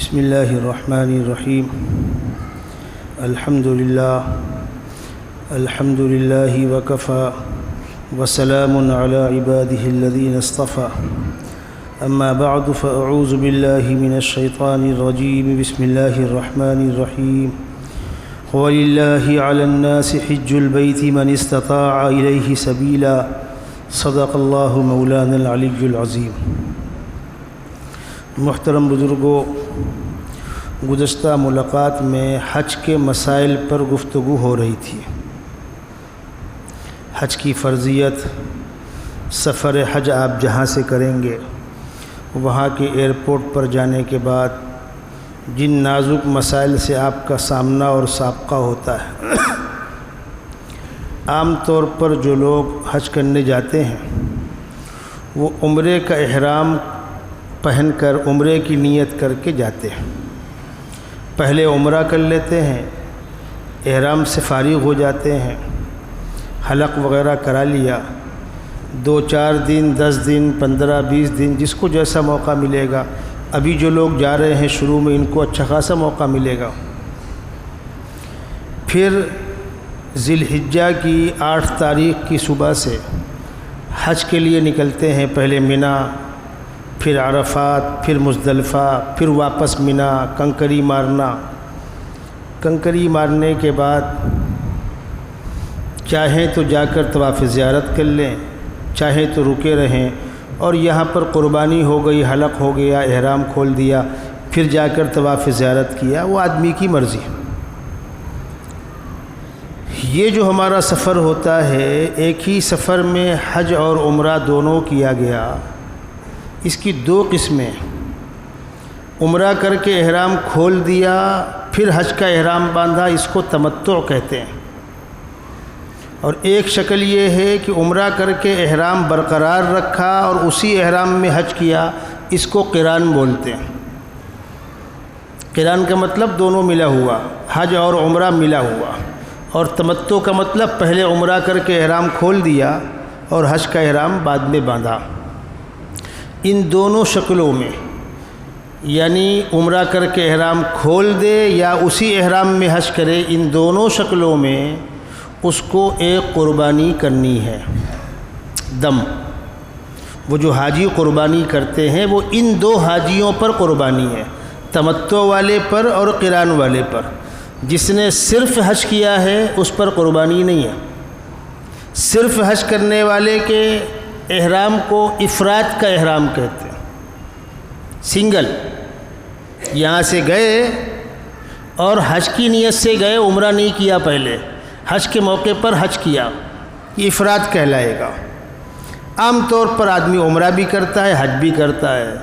بسم اللہ الرحمن الرحیم الحمد للہ وکفى وسلام علی عباده الذین اصطفى اما بعد فاعوذ باللہ من الشیطان الرجیم بسم اللہ الرحمن الرحیم وَلِلَّهِ عَلَى النَّاسِ حِجُّ الْبَيْتِ مَنِ اسْتَطَاعَ إِلَيْهِ سَبِيلًا صدق اللہ مولانا العلی العظیم۔ محترم بزرگوں، گزشتہ ملاقات میں حج کے مسائل پر گفتگو ہو رہی تھی۔ حج کی فرضیت، سفر حج آپ جہاں سے کریں گے وہاں کے ایئرپورٹ پر جانے کے بعد جن نازک مسائل سے آپ کا سامنا اور سابقہ ہوتا ہے۔ عام طور پر جو لوگ حج کرنے جاتے ہیں وہ عمرے کا احرام پہن کر عمرے کی نیت کر کے جاتے ہیں۔ پہلے عمرہ کر لیتے ہیں، احرام سے فارغ ہو جاتے ہیں، حلق وغیرہ کرا لیا، 2-4 دن، 10 دن، 15-20 دن، جس کو جیسا موقع ملے گا۔ ابھی جو لوگ جا رہے ہیں شروع میں ان کو اچھا خاصا موقع ملے گا۔ پھر ذی الحجہ کی 8 تاریخ کی صبح سے حج کے لیے نکلتے ہیں۔ پہلے منی، پھر عرفات، پھر مزدلفہ، پھر واپس منی، کنکری مارنا۔ کنکری مارنے کے بعد چاہیں تو جا کر طواف زیارت کر لیں، چاہیں تو رکے رہیں، اور یہاں پر قربانی ہو گئی، حلق ہو گیا، احرام کھول دیا، پھر جا کر طواف زیارت کیا، وہ آدمی کی مرضی۔ یہ جو ہمارا سفر ہوتا ہے، ایک ہی سفر میں حج اور عمرہ دونوں کیا گیا۔ اس کی 2 قسمیں، عمرہ کر کے احرام کھول دیا پھر حج کا احرام باندھا، اس کو تمتع کہتے ہیں۔ اور ایک شکل یہ ہے کہ عمرہ کر کے احرام برقرار رکھا اور اسی احرام میں حج کیا، اس کو قران بولتے ہیں۔ قران کا مطلب دونوں ملا ہوا، حج اور عمرہ ملا ہوا۔ اور تمتع کا مطلب پہلے عمرہ کر کے احرام کھول دیا اور حج کا احرام بعد میں باندھا۔ ان دونوں شکلوں میں، یعنی عمرہ کر کے احرام کھول دے یا اسی احرام میں حج کرے، ان دونوں شکلوں میں اس کو ایک قربانی کرنی ہے، دم۔ وہ جو حاجی قربانی کرتے ہیں وہ ان 2 حاجیوں پر قربانی ہے، تمتع والے پر اور قران والے پر۔ جس نے صرف حج کیا ہے اس پر قربانی نہیں ہے۔ صرف حج کرنے والے کے احرام کو افراد کا احرام کہتے ہیں، سنگل۔ یہاں سے گئے اور حج کی نیت سے گئے، عمرہ نہیں کیا، پہلے حج کے موقع پر حج کیا، یہ افراد کہلائے گا۔ عام طور پر آدمی عمرہ بھی کرتا ہے، حج بھی کرتا ہے،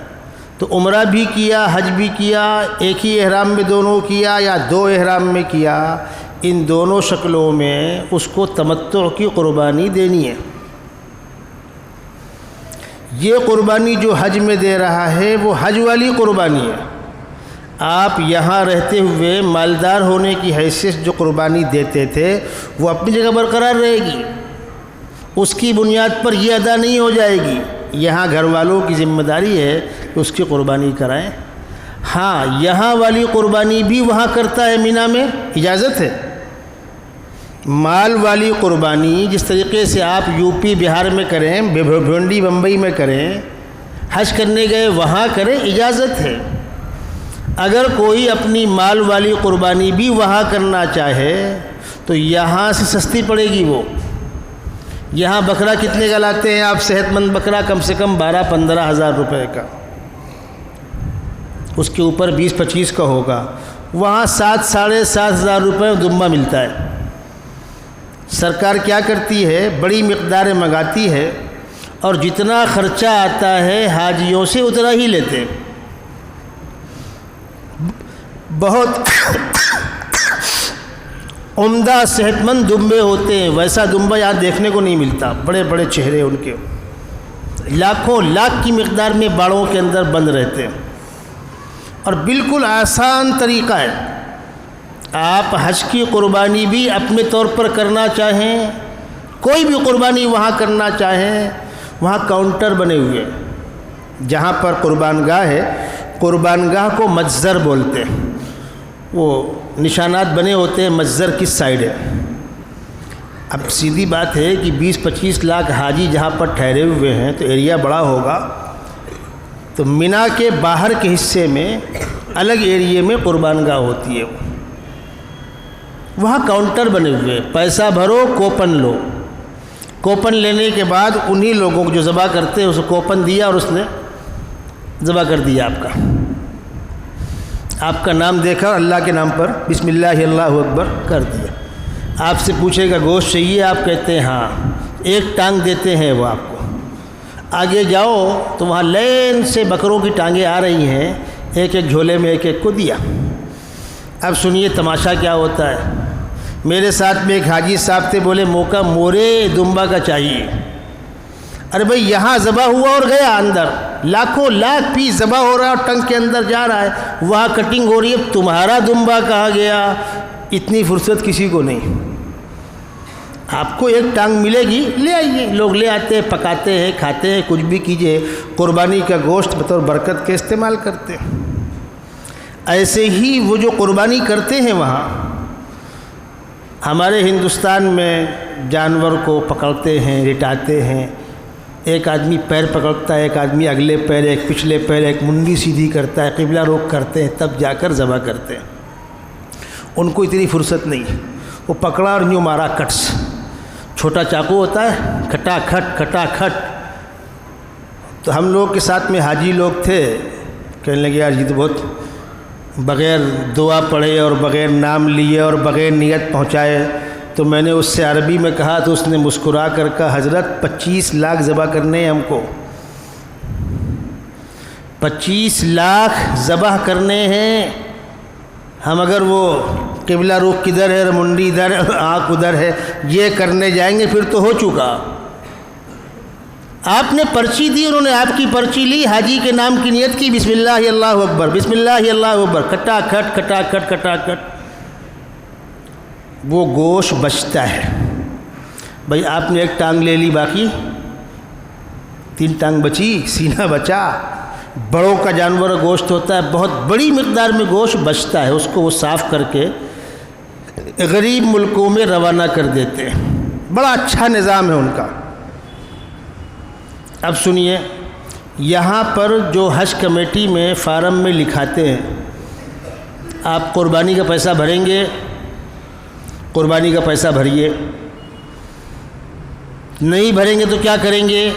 تو عمرہ بھی کیا، حج بھی کیا، ایک ہی احرام میں دونوں کیا یا 2 احرام میں کیا، ان دونوں شکلوں میں اس کو تمتع کی قربانی دینی ہے۔ یہ قربانی جو حج میں دے رہا ہے وہ حج والی قربانی ہے۔ آپ یہاں رہتے ہوئے مالدار ہونے کی حیثیت جو قربانی دیتے تھے وہ اپنی جگہ برقرار رہے گی، اس کی بنیاد پر یہ ادا نہیں ہو جائے گی۔ یہاں گھر والوں کی ذمہ داری ہے کہ اس کی قربانی کرائیں۔ ہاں، یہاں والی قربانی بھی وہاں کرتا ہے، منی میں اجازت ہے۔ مال والی قربانی جس طریقے سے آپ یو پی بہار میں کریں، بھنڈی بمبئی میں کریں، حج کرنے گئے وہاں کریں، اجازت ہے۔ اگر کوئی اپنی مال والی قربانی بھی وہاں کرنا چاہے تو یہاں سے سستی پڑے گی۔ وہ یہاں بکرا کتنے کا لاتے ہیں آپ؟ صحت مند بکرا کم سے کم 12-15 ہزار روپے کا، اس کے اوپر 20-25 کا ہوگا۔ وہاں 7-7.5 ہزار روپے دمبا ملتا ہے۔ سرکار کیا کرتی ہے؟ بڑی مقدار منگاتی ہے اور جتنا خرچہ آتا ہے حاجیوں سے اتنا ہی لیتے ہیں۔ بہت عمدہ صحت مند دمبے ہوتے ہیں، ویسا دمبا یہاں دیکھنے کو نہیں ملتا، بڑے بڑے چہرے ان کے، لاکھوں لاکھ کی مقدار میں باڑوں کے اندر بند رہتے ہیں۔ اور بالکل آسان طریقہ ہے، آپ حج کی قربانی بھی اپنے طور پر کرنا چاہیں، کوئی بھی قربانی وہاں کرنا چاہیں، وہاں کاؤنٹر بنے ہوئے ہیں، جہاں پر قربان گاہ ہے قربان گاہ کو مجزر بولتے ہیں، وہ نشانات بنے ہوتے ہیں مجزر کس سائڈ ہے۔ اب سیدھی بات ہے کہ 20-25 لاکھ حاجی جہاں پر ٹھہرے ہوئے ہیں تو ایریا بڑا ہوگا، تو مینا کے باہر کے حصے میں الگ ایریے میں قربان گاہ ہوتی ہے، وہاں کاؤنٹر بنے ہوئے، پیسہ بھرو کوپن لو، کوپن لینے کے بعد انہی لوگوں کو جو ذبح کرتے ہیں اسے کوپن دیا اور اس نے ذبح کر دیا آپ کا نام دیکھا اور اللہ کے نام پر بسم اللہ اللہ اکبر کر دیا۔ آپ سے پوچھے گا گوشت چاہیے، آپ کہتے ہیں ہاں، ایک ٹانگ دیتے ہیں وہ آپ کو۔ آگے جاؤ تو وہاں لین سے بکروں کی ٹانگیں آ رہی ہیں، ایک ایک جھولے میں ایک ایک کو دیا۔ اب سنیے تماشا کیا ہوتا ہے۔ میرے ساتھ میں ایک حاجی صاحب تھے، بولے موقع مورے دمبا کا چاہیے۔ ارے بھائی یہاں ذبح ہوا اور گیا اندر، لاکھوں لاکھ پیس ذبح ہو رہا ہے اور ٹنگ کے اندر جا رہا ہے، وہاں کٹنگ ہو رہی ہے، تمہارا دمبا کہاں گیا؟ اتنی فرصت کسی کو نہیں۔ آپ کو ایک ٹانگ ملے گی لے آئیے، لوگ لے آتے ہیں، پکاتے ہیں، کھاتے ہیں، کچھ بھی کیجئے، قربانی کا گوشت بطور برکت کے استعمال کرتے ہیں۔ ایسے ہی وہ جو قربانی کرتے ہیں وہاں، ہمارے ہندوستان میں جانور کو پکڑتے ہیں، رٹاتے ہیں، ایک آدمی پیر پکڑتا ہے، ایک آدمی اگلے پیر، ایک پچھلے پیر، ایک منڈی سیدھی کرتا ہے، قبلہ رخ کرتے ہیں، تب جا کر ذبح کرتے ہیں۔ ان کو اتنی فرصت نہیں، وہ پکڑا اور یوں مارا کٹس، چھوٹا چاقو ہوتا ہے، کھٹا کھٹ۔ تو ہم لوگ کے ساتھ میں حاجی لوگ تھے، کہنے لگے یار یہ تو بہت، بغیر دعا پڑھے اور بغیر نام لیے اور بغیر نیت پہنچائے، تو میں نے اس سے عربی میں کہا تو اس نے مسکرا کر کہا حضرت 25 لاکھ ذبح کرنے ہیں ہم کو، 25 لاکھ ذبح کرنے ہیں ہم، اگر وہ قبلہ رخ کدھر ہے، منڈی ادھر ہے، آنکھ ادھر ہے، یہ کرنے جائیں گے پھر تو ہو چکا۔ آپ نے پرچی دی، انہوں نے آپ کی پرچی لی، حاجی کے نام کی نیت کی، بسم اللہ اللہ اکبر، بسم اللہ اللہ اکبر، کھٹا کھٹ، وہ گوشت بچتا ہے۔ بھائی آپ نے ایک ٹانگ لے لی، باقی 3 ٹانگ بچی، سینہ بچا۔ بڑوں کا جانور گوشت ہوتا ہے، بہت بڑی مقدار میں گوشت بچتا ہے، اس کو وہ صاف کر کے غریب ملکوں میں روانہ کر دیتے ہیں، بڑا اچھا نظام ہے ان کا۔ اب سنیے، یہاں پر جو حج کمیٹی میں فارم میں لکھاتے ہیں آپ قربانی کا پیسہ بھریں گے، قربانی کا پیسہ بھریے، نہیں بھریں گے تو کیا کریں گے؟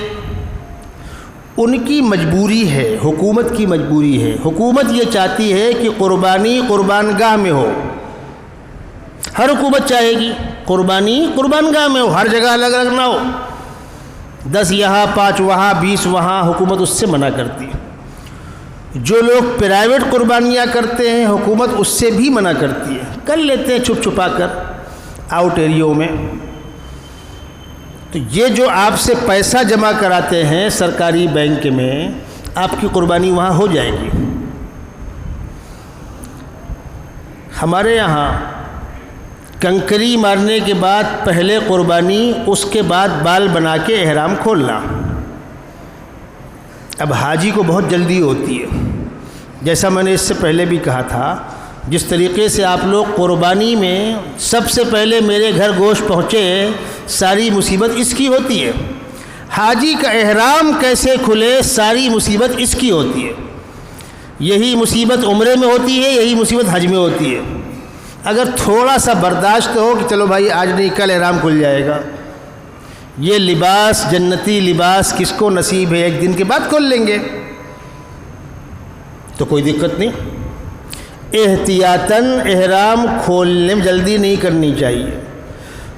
ان کی مجبوری ہے، حکومت کی مجبوری ہے۔ حکومت یہ چاہتی ہے کہ قربانی قربان گاہ میں ہو، ہر حکومت چاہے گی قربانی قربان گاہ میں ہو، ہر جگہ الگ الگ نہ ہو، 10 یہاں 5 وہاں 20 وہاں، حکومت اس سے منع کرتی ہے۔ جو لوگ پرائیویٹ قربانیاں کرتے ہیں حکومت اس سے بھی منع کرتی ہے، کر لیتے ہیں چھپ چھپا کر آؤٹ ایریوں میں۔ تو یہ جو آپ سے پیسہ جمع کراتے ہیں سرکاری بینک میں، آپ کی قربانی وہاں ہو جائے گی۔ ہمارے یہاں کنکری مارنے کے بعد پہلے قربانی، اس کے بعد بال بنا کے احرام کھولنا۔ اب حاجی کو بہت جلدی ہوتی ہے، جیسا میں نے اس سے پہلے بھی کہا تھا، جس طریقے سے آپ لوگ قربانی میں سب سے پہلے میرے گھر گوشت پہنچے، ساری مصیبت اس کی ہوتی ہے۔ حاجی کا احرام کیسے کھلے، ساری مصیبت اس کی ہوتی ہے۔ یہی مصیبت عمرے میں ہوتی ہے، یہی مصیبت حج میں ہوتی ہے۔ اگر تھوڑا سا برداشت ہو کہ چلو بھائی آج نہیں کل احرام کھل جائے گا، یہ لباس جنتی لباس کس کو نصیب ہے، ایک دن کے بعد کھول لیں گے تو کوئی دقت نہیں۔ احتیاطاً احرام کھولنے میں جلدی نہیں کرنی چاہیے۔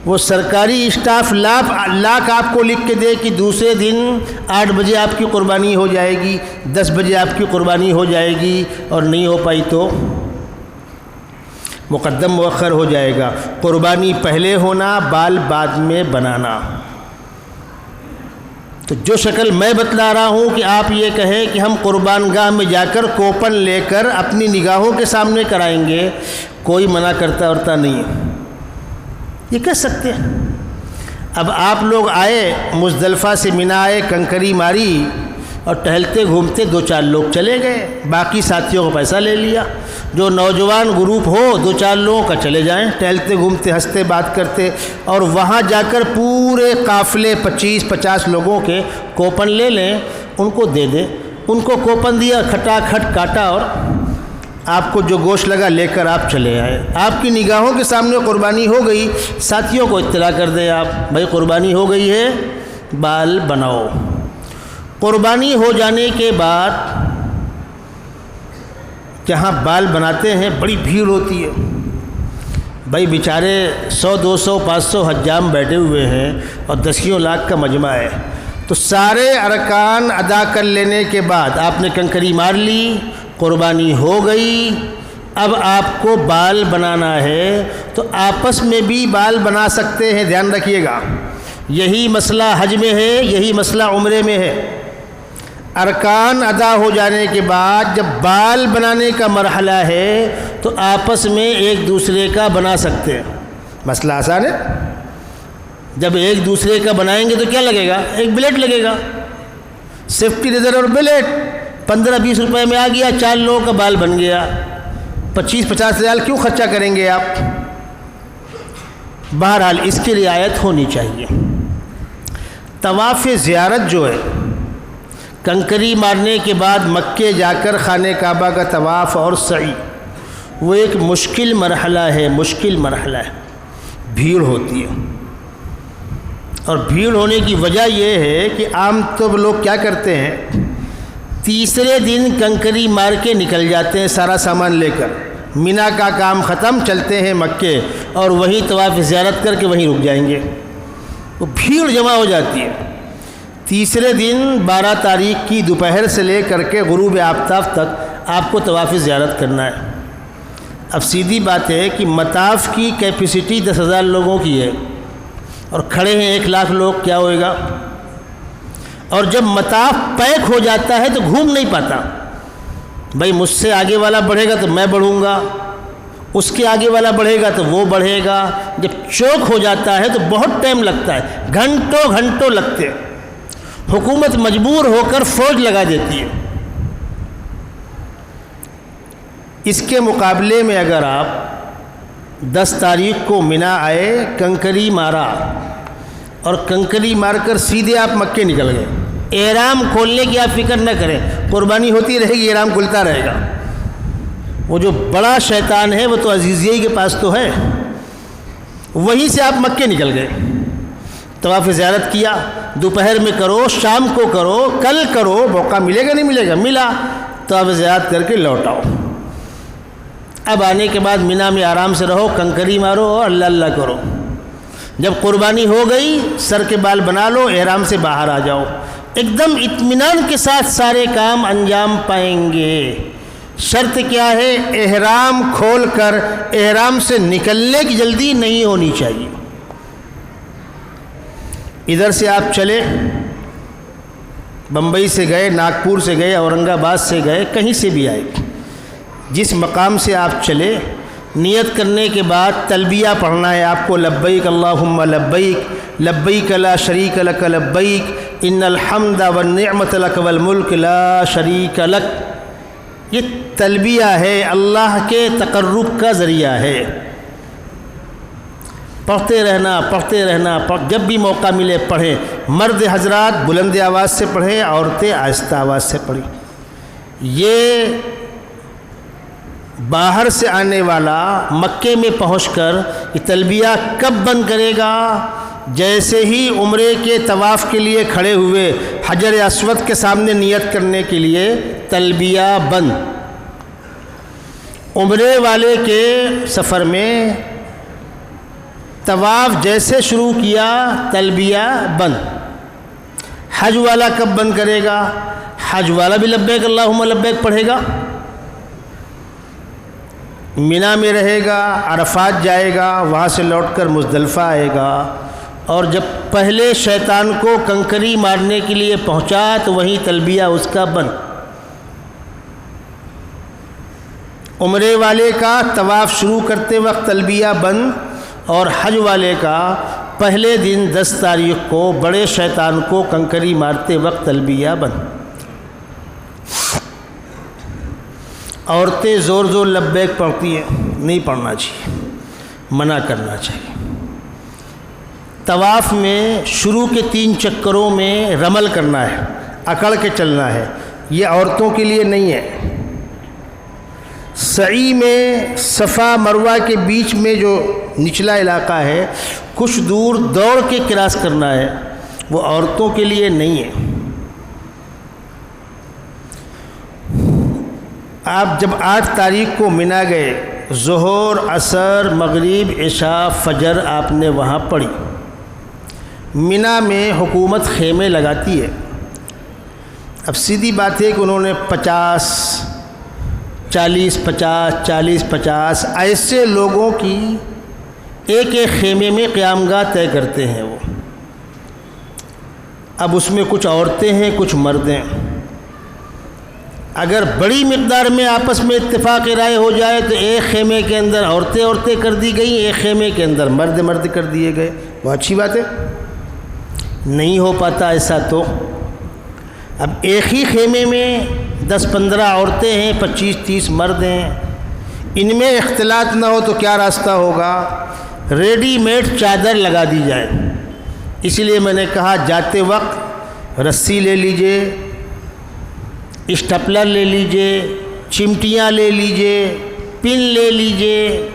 وہ سرکاری اسٹاف لاکھ آپ کو لکھ کے دے کہ دوسرے دن 8 بجے آپ کی قربانی ہو جائے گی، 10 بجے آپ کی قربانی ہو جائے گی، اور نہیں ہو پائی تو مقدم مؤخر ہو جائے گا۔ قربانی پہلے ہونا، بال بعد میں بنانا۔ تو جو شکل میں بتلا رہا ہوں کہ آپ یہ کہیں کہ ہم قربان گاہ میں جا کر کوپن لے کر اپنی نگاہوں کے سامنے کرائیں گے، کوئی منع کرتا ورتا نہیں ہے، یہ کہہ سکتے ہیں۔ اب آپ لوگ آئے مزدلفہ سے، منا آئے، کنکری ماری، اور ٹہلتے گھومتے 2-4 لوگ چلے گئے، باقی ساتھیوں کا پیسہ لے لیا۔ جو نوجوان گروپ ہو 2-4 لوگوں کا چلے جائیں، ٹہلتے گھومتے ہنستے بات کرتے، اور وہاں جا کر پورے قافلے 25-50 لوگوں کے کوپن لے لیں، ان کو دے دیں۔ ان کو کوپن دیا، کھٹا کھٹ کاٹا، اور آپ کو جو گوشت لگا لے کر آپ چلے آئے۔ آپ کی نگاہوں کے سامنے قربانی ہو گئی، ساتھیوں کو اطلاع کر دیں آپ، بھائی قربانی ہو گئی ہے، بال بناؤ۔ قربانی ہو جانے کے بعد جہاں بال بناتے ہیں بڑی بھیڑ ہوتی ہے، بھائی بیچارے 100-200-500 حجام بیٹھے ہوئے ہیں اور 10 لاکھ کا مجمع ہے، تو سارے ارکان ادا کر لینے کے بعد آپ نے کنکری مار لی، قربانی ہو گئی۔ اب آپ کو بال بنانا ہے تو آپس میں بھی بال بنا سکتے ہیں، دھیان رکھیے گا۔ یہی مسئلہ حج میں ہے، یہی مسئلہ عمرے میں ہے۔ ارکان ادا ہو جانے کے بعد جب بال بنانے کا مرحلہ ہے تو آپس میں ایک دوسرے کا بنا سکتے ہیں۔ مسئلہ آسان ہے۔ جب ایک دوسرے کا بنائیں گے تو کیا لگے گا؟ ایک بلیٹ لگے گا، سیفٹی ریزر اور بلیٹ 15-20 روپے میں آ گیا، 4 لوگوں کا بال بن گیا۔ 25-50 ریال کیوں خرچہ کریں گے آپ؟ بہرحال اس کی رعایت ہونی چاہیے۔ طواف زیارت جو ہے، کنکری مارنے کے بعد مکے جا کر خانہ کعبہ کا طواف اور سعی، وہ ایک مشکل مرحلہ ہے، مشکل مرحلہ ہے، بھیڑ ہوتی ہے۔ اور بھیڑ ہونے کی وجہ یہ ہے کہ عام طور لوگ کیا کرتے ہیں، تیسرے دن کنکری مار کے نکل جاتے ہیں سارا سامان لے کر، مینا کا کام ختم، چلتے ہیں مکے، اور وہیں طواف زیارت کر کے وہیں رک جائیں گے۔ وہ بھیڑ جمع ہو جاتی ہے۔ تیسرے دن 12 تاریخ کی دوپہر سے لے کر کے غروب آفتاب تک آپ کو طواف زیارت کرنا ہے۔ اب سیدھی بات ہے کہ مطاف کی کیپیسٹی 10,000 لوگوں کی ہے، اور کھڑے ہیں 1 لاکھ لوگ، کیا ہوئے گا؟ اور جب مطاف پیک ہو جاتا ہے تو گھوم نہیں پاتا، بھائی مجھ سے آگے والا بڑھے گا تو میں بڑھوں گا، اس کے آگے والا بڑھے گا تو وہ بڑھے گا۔ جب چوک ہو جاتا ہے تو بہت ٹائم لگتا ہے، گھنٹوں لگتے ہیں۔ حکومت مجبور ہو کر فوج لگا دیتی ہے۔ اس کے مقابلے میں اگر آپ 10 تاریخ کو مینا آئے، کنکری مارا، اور کنکری مار کر سیدھے آپ مکے نکل گئے، احرام کھولنے کی آپ فکر نہ کریں، قربانی ہوتی رہے گی، احرام کھلتا رہے گا۔ وہ جو بڑا شیطان ہے وہ تو عزیزیہ کے پاس تو ہے، وہیں سے آپ مکے نکل گئے، طواف زیارت کیا، دوپہر میں کرو، شام کو کرو، کل کرو، موقع ملے گا نہیں ملے گا، ملا، طواف زیارت کر کے لوٹ آؤ۔ اب آنے کے بعد مینا میں آرام سے رہو، کنکری مارو اور اللہ اللہ کرو۔ جب قربانی ہو گئی، سر کے بال بنا لو، احرام سے باہر آ جاؤ، ایک دم اطمینان کے ساتھ سارے کام انجام پائیں گے۔ شرط کیا ہے؟ احرام کھول کر احرام سے نکلنے کی جلدی نہیں ہونی چاہیے۔ ادھر سے آپ چلے، بمبئی سے گئے، ناگپور سے گئے، اورنگ آباد سے گئے، کہیں سے بھی آئے، جس مقام سے آپ چلے، نیت کرنے کے بعد تلبیہ پڑھنا ہے آپ کو، لبیک اللہم لبیک، لبیک لا شریک لک لبیک، ان الحمد والنعمت لک والملک لا شریک لک۔ یہ تلبیہ ہے، اللہ کے تقرب کا ذریعہ ہے۔ پڑھتے رہنا، جب بھی موقع ملے پڑھیں۔ مرد حضرات بلند آواز سے پڑھیں، عورتیں آہستہ آواز سے پڑھیں۔ یہ باہر سے آنے والا مکے میں پہنچ کر یہ تلبیہ کب بند کرے گا؟ جیسے ہی عمرے کے طواف کے لیے کھڑے ہوئے، حجر اسود کے سامنے نیت کرنے کے لیے تلبیہ بند۔ عمرے والے کے سفر میں طواف جیسے شروع کیا، تلبیہ بند۔ حج والا کب بند کرے گا؟ حج والا بھی لبیک اللہم لبیک پڑھے گا، مینا میں رہے گا، عرفات جائے گا، وہاں سے لوٹ کر مزدلفہ آئے گا، اور جب پہلے شیطان کو کنکری مارنے کے لیے پہنچا تو وہیں تلبیہ اس کا بند۔ عمرے والے کا طواف شروع کرتے وقت تلبیہ بند، اور حج والے کا پہلے دن 10 تاریخ کو بڑے شیطان کو کنکری مارتے وقت تلبیہ بند۔ عورتیں زور زور لبیک پڑھتی ہیں، نہیں پڑھنا چاہیے، منع کرنا چاہیے۔ طواف میں شروع کے 3 چکروں میں رمل کرنا ہے، اکڑ کے چلنا ہے، یہ عورتوں کے لیے نہیں ہے۔ سعی میں صفا مروہ کے بیچ میں جو نچلا علاقہ ہے کچھ دور دوڑ کے کراس کرنا ہے، وہ عورتوں کے لیے نہیں ہے۔ آپ جب 8 تاریخ کو منا گئے، ظہر، عصر، مغرب، عشاء، فجر آپ نے وہاں پڑھی۔ منا میں حکومت خیمے لگاتی ہے۔ اب سیدھی بات ہے کہ انہوں نے 40-50 ایسے لوگوں کی ایک ایک خیمے میں قیام گاہ طے کرتے ہیں وہ۔ اب اس میں کچھ عورتیں ہیں، کچھ مرد ہیں۔ اگر بڑی مقدار میں آپس میں اتفاق رائے ہو جائے تو ایک خیمے کے اندر عورتیں کر دی گئیں، ایک خیمے کے اندر مرد کر دیے گئے، بہت اچھی بات ہے۔ نہیں ہو پاتا ایسا تو اب ایک ہی خیمے میں 10-15 عورتیں ہیں، 25-30 مرد ہیں، ان میں اختلاط نہ ہو تو کیا راستہ ہوگا؟ ریڈی میڈ چادر لگا دی جائے۔ اسی لیے میں نے کہا جاتے وقت رسی لے لیجئے، اسٹپلر لے لیجئے، چمٹیاں لے لیجئے، پن لے لیجئے۔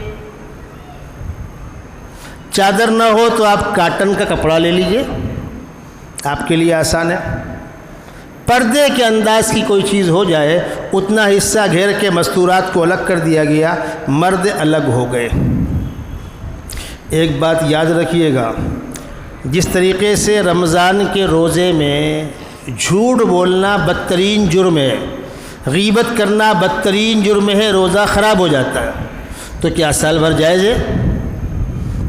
چادر نہ ہو تو آپ کاٹن کا کپڑا لے لیجئے، آپ کے لیے آسان ہے۔ پردے کے انداز کی کوئی چیز ہو جائے، اتنا حصہ گھیر کے مستورات کو الگ کر دیا گیا، مرد الگ ہو گئے۔ ایک بات یاد رکھیے گا، جس طریقے سے رمضان کے روزے میں جھوٹ بولنا بدترین جرم ہے، غیبت کرنا بدترین جرم ہے، روزہ خراب ہو جاتا ہے، تو کیا سال بھر جائز ہے؟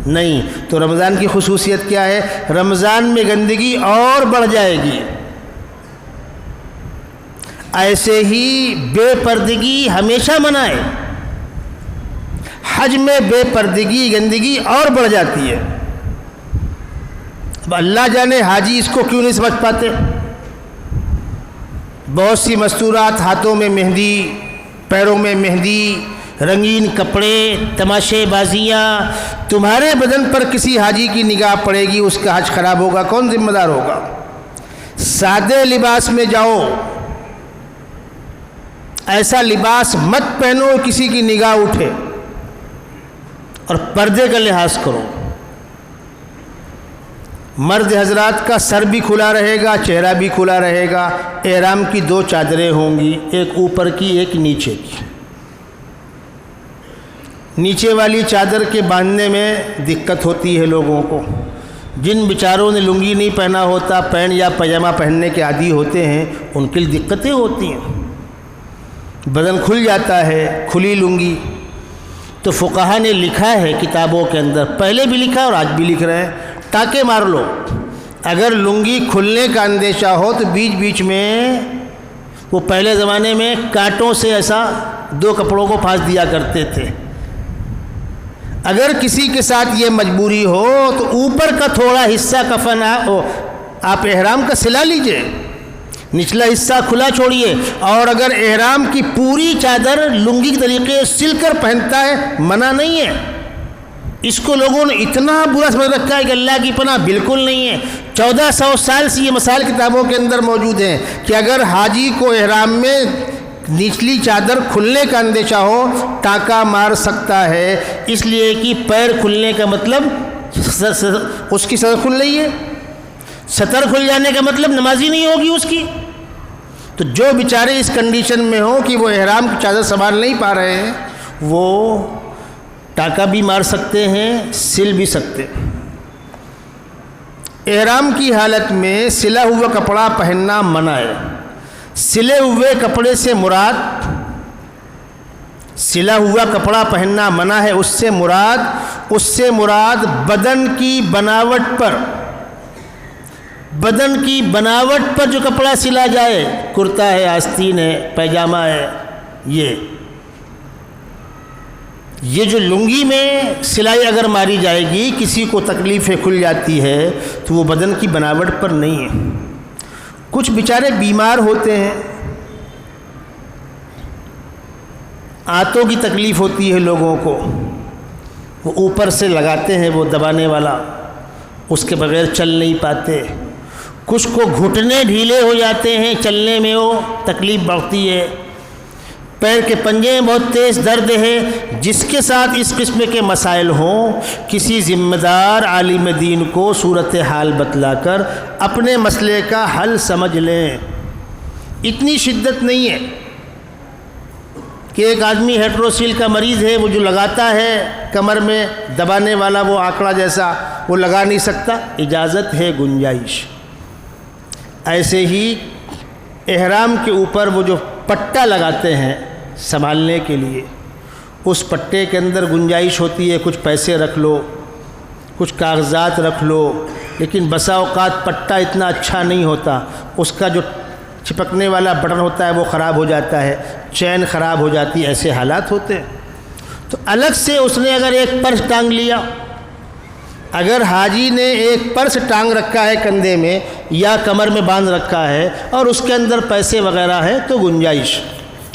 نہیں۔ تو رمضان کی خصوصیت کیا ہے؟ رمضان میں گندگی اور بڑھ جائے گی۔ ایسے ہی بے پردگی ہمیشہ منع ہے، حج میں بے پردگی گندگی اور بڑھ جاتی ہے۔ اب اللہ جانے حاجی اس کو کیوں نہیں سمجھ پاتے۔ بہت سی مستورات، ہاتھوں میں مہندی، پیروں میں مہندی، رنگین کپڑے، تماشے بازیاں، تمہارے بدن پر کسی حاجی کی نگاہ پڑے گی، اس کا حج خراب ہوگا، کون ذمہ دار ہوگا؟ سادے لباس میں جاؤ، ایسا لباس مت پہنو کسی کی نگاہ اٹھے، اور پردے کا لحاظ کرو۔ مرد حضرات کا سر بھی کھلا رہے گا، چہرہ بھی کھلا رہے گا۔ احرام کی 2 چادریں ہوں گی، ایک اوپر کی ایک نیچے کی۔ نیچے والی چادر کے باندھنے میں دقت ہوتی ہے لوگوں کو۔ جن بیچاروں نے لنگی نہیں پہنا ہوتا، پینٹ یا پاجامہ پہننے کے عادی ہوتے ہیں، ان کے لیے دقتیں ہوتی ہیں، بدن کھل جاتا ہے، کھلی لنگی۔ تو فقہا نے لکھا ہے کتابوں کے اندر، پہلے بھی لکھا اور آج بھی لکھ رہے ہیں، ٹاکے مار لو۔ اگر لنگی کھلنے کا اندیشہ ہو تو بیچ بیچ میں، وہ پہلے زمانے میں کانٹوں سے ایسا 2 کپڑوں کو پھانس دیا کرتے تھے۔ اگر کسی کے ساتھ یہ مجبوری ہو تو اوپر کا تھوڑا حصہ کفن آپ احرام کا سلا لیجئے، نچلا حصہ کھلا چھوڑیے۔ اور اگر احرام کی پوری چادر لنگی کے طریقے سل کر پہنتا ہے، منع نہیں ہے۔ اس کو لوگوں نے اتنا برا سمجھ رکھا ہے کہ اللہ کی پناہ بالکل نہیں ہے۔ 1400 سال سے یہ مسائل کتابوں کے اندر موجود ہیں کہ اگر حاجی کو احرام میں نچلی چادر کھلنے کا اندیشہ ہو، ٹانکا مار سکتا ہے، اس لیے کہ پیر کھلنے کا مطلب اس کی سطر کھل رہی ہے، سطر کھل جانے کا مطلب نمازی نہیں ہوگی اس کی۔ تو جو بیچارے اس کنڈیشن میں ہوں کہ وہ احرام کی چادر سنبھال نہیں پا رہے ہیں، وہ ٹانکا بھی مار سکتے ہیں، سل بھی سکتے۔ احرام کی حالت میں سلا ہوا کپڑا پہننا منع ہے۔ سلے ہوئے کپڑے سے مراد، سلا ہوا کپڑا پہننا منع ہے، اس سے مراد بدن کی بناوٹ پر جو کپڑا سلا جائے، کرتا ہے، آستین ہے، پیجامہ ہے، یہ جو لنگی میں سلائی اگر ماری جائے گی، کسی کو تکلیفیں کھل جاتی ہے تو وہ بدن کی بناوٹ پر نہیں ہے۔ کچھ بیچارے بیمار ہوتے ہیں، آنتوں کی تکلیف ہوتی ہے لوگوں کو، وہ اوپر سے لگاتے ہیں وہ دبانے والا، اس کے بغیر چل نہیں پاتے۔ کچھ کو گھٹنے ڈھیلے ہو جاتے ہیں، چلنے میں وہ تکلیف بڑھتی ہے۔ پیر کے پنجے میں بہت تیز درد ہے۔ جس کے ساتھ اس قسم کے مسائل ہوں، کسی ذمہ دار عالم دین کو صورتحال بتلا کر اپنے مسئلے کا حل سمجھ لیں۔ اتنی شدت نہیں ہے کہ ایک آدمی ہیٹروسیل کا مریض ہے، وہ جو لگاتا ہے کمر میں دبانے والا وہ آنکڑا جیسا، وہ لگا نہیں سکتا، اجازت ہے، گنجائش۔ ایسے ہی احرام کے اوپر وہ جو پٹا لگاتے ہیں سنبھالنے کے لیے، اس پٹے کے اندر گنجائش ہوتی ہے، کچھ پیسے رکھ لو، کچھ کاغذات رکھ لو، لیکن بسا اوقات پٹا اتنا اچھا نہیں ہوتا، اس کا جو چپکنے والا بٹن ہوتا ہے وہ خراب ہو جاتا ہے، چین خراب ہو جاتی ہے، ایسے حالات ہوتے ہیں۔ تو الگ سے اس نے اگر ایک پرس ٹانگ لیا، اگر حاجی نے ایک پرس ٹانگ رکھا ہے کندھے میں یا کمر میں باندھ رکھا ہے اور اس کے اندر پیسے وغیرہ ہے تو گنجائش،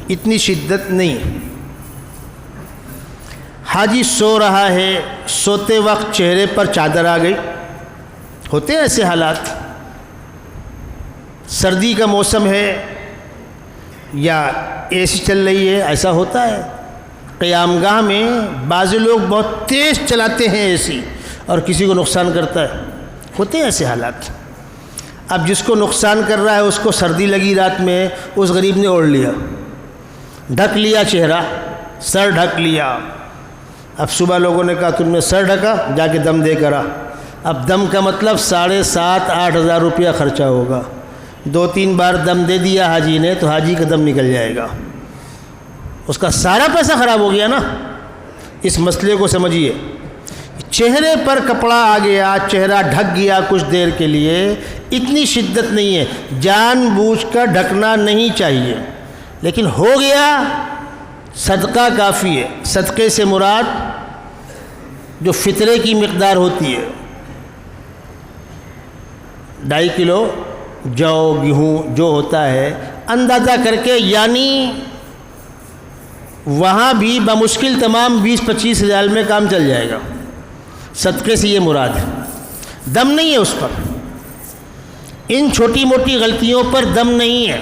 اتنی شدت نہیں۔ حاجی سو رہا ہے، سوتے وقت چہرے پر چادر آ گئی، ہوتے ہیں ایسے حالات، سردی کا موسم ہے یا اے سی چل رہی ہے، ایسا ہوتا ہے۔ قیام گاہ میں بعض لوگ بہت تیز چلاتے ہیں اے سی اور کسی کو نقصان کرتا ہے، ہوتے ہیں ایسے حالات۔ اب جس کو نقصان کر رہا ہے اس کو سردی لگی رات میں، اس غریب نے اوڑھ لیا، ڈھک لیا چہرہ، سر ڈھک لیا۔ اب صبح لوگوں نے کہا تم نے سر ڈھکا، جا کے دم دے کر آ۔ اب دم کا مطلب 7,500-8 ہزار روپیہ خرچہ ہوگا۔ 2-3 بار دم دے دیا حاجی نے تو حاجی کا دم نکل جائے گا، اس کا سارا پیسہ خراب ہو گیا نا۔ اس مسئلے کو سمجھیے، چہرے پر کپڑا آ گیا، چہرہ ڈھک گیا کچھ دیر کے لیے، اتنی شدت نہیں ہے، جان بوجھ کر ڈھکنا نہیں چاہیے، لیکن ہو گیا صدقہ کافی ہے۔ صدقے سے مراد جو فطرے کی مقدار ہوتی ہے، 2.5 کلو جو گیہوں جو ہوتا ہے اندازہ کر کے، یعنی وہاں بھی بمشکل تمام 20-25 ہزار میں کام چل جائے گا۔ صدقے سے یہ مراد ہے، دم نہیں ہے اس پر، ان چھوٹی موٹی غلطیوں پر دم نہیں ہے۔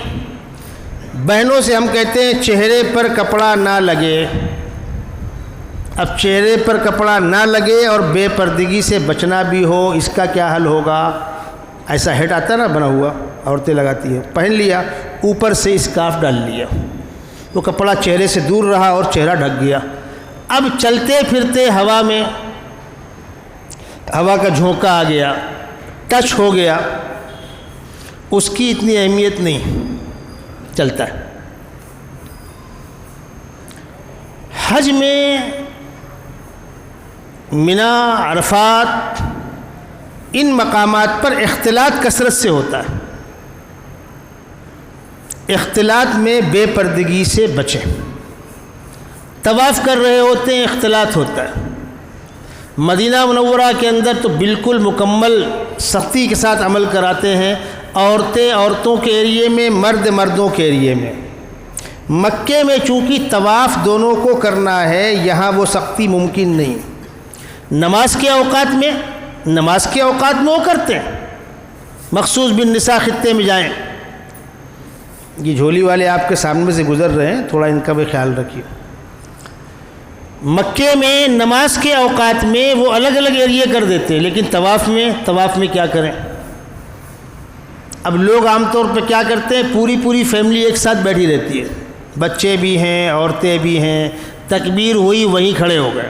بہنوں سے ہم کہتے ہیں چہرے پر کپڑا نہ لگے، اب چہرے پر کپڑا نہ لگے اور بے پردگی سے بچنا بھی ہو، اس کا کیا حل ہوگا؟ ایسا ہیٹ آتا نا بنا ہوا، عورتیں لگاتی ہیں، پہن لیا، اوپر سے اسکارف ڈال لیا، وہ کپڑا چہرے سے دور رہا اور چہرہ ڈھک گیا۔ اب چلتے پھرتے ہوا میں ہوا کا جھونکا آ گیا، ٹچ ہو گیا، اس کی اتنی اہمیت نہیں، چلتا ہے۔ حج میں منی، عرفات، ان مقامات پر اختلاط کثرت سے ہوتا ہے، اختلاط میں بے پردگی سے بچیں۔ طواف کر رہے ہوتے ہیں، اختلاط ہوتا ہے۔ مدینہ منورہ کے اندر تو بالکل مکمل سختی کے ساتھ عمل کراتے ہیں، عورتیں عورتوں کے ایریے میں، مرد مردوں کے ایریے میں۔ مکے میں چونکہ طواف دونوں کو کرنا ہے، یہاں وہ سختی ممکن نہیں۔ نماز کے اوقات میں وہ کرتے ہیں، مخصوص بالنساء خطے میں جائیں۔ یہ جھولی والے آپ کے سامنے سے گزر رہے ہیں، تھوڑا ان کا بھی خیال رکھیے۔ مکے میں نماز کے اوقات میں وہ الگ الگ ایریے کر دیتے ہیں، لیکن طواف میں کیا کریں؟ اب لوگ عام طور پہ کیا کرتے ہیں، پوری فیملی ایک ساتھ بیٹھی رہتی ہے، بچے بھی ہیں، عورتیں بھی ہیں، تکبیر ہوئی وہیں کھڑے ہو گئے۔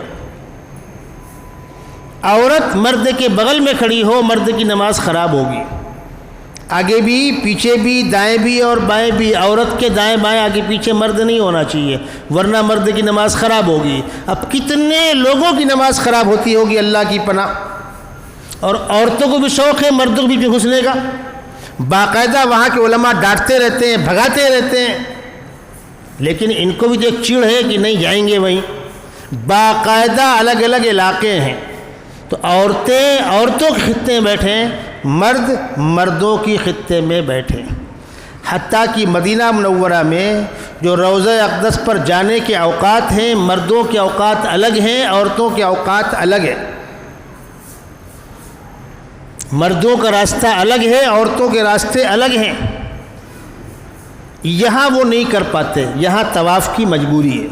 عورت مرد کے بغل میں کھڑی ہو، مرد کی نماز خراب ہوگی۔ آگے بھی پیچھے بھی، دائیں بھی اور بائیں بھی، عورت کے دائیں بائیں آگے پیچھے مرد نہیں ہونا چاہیے، ورنہ مرد کی نماز خراب ہوگی۔ اب کتنے لوگوں کی نماز خراب ہوتی ہوگی، اللہ کی پناہ۔ اور عورتوں کو بھی شوق ہے مردوں کو بھی گھسنے کا، باقاعدہ وہاں کے علماء ڈانٹتے رہتے ہیں، بھگاتے رہتے ہیں، لیکن ان کو بھی تو ایک چڑ ہے کہ نہیں جائیں گے وہیں۔ باقاعدہ الگ الگ علاقے ہیں، تو عورتیں عورتوں کے خطے میں بیٹھیں، مرد مردوں کی خطے میں بیٹھیں۔ حتیٰ کہ مدینہ منورہ میں جو روضہ اقدس پر جانے کے اوقات ہیں، مردوں کے اوقات الگ ہیں، عورتوں کے اوقات الگ ہیں۔ مردوں کا راستہ الگ ہے، عورتوں کے راستے الگ ہیں۔ یہاں وہ نہیں کر پاتے، یہاں طواف کی مجبوری ہے۔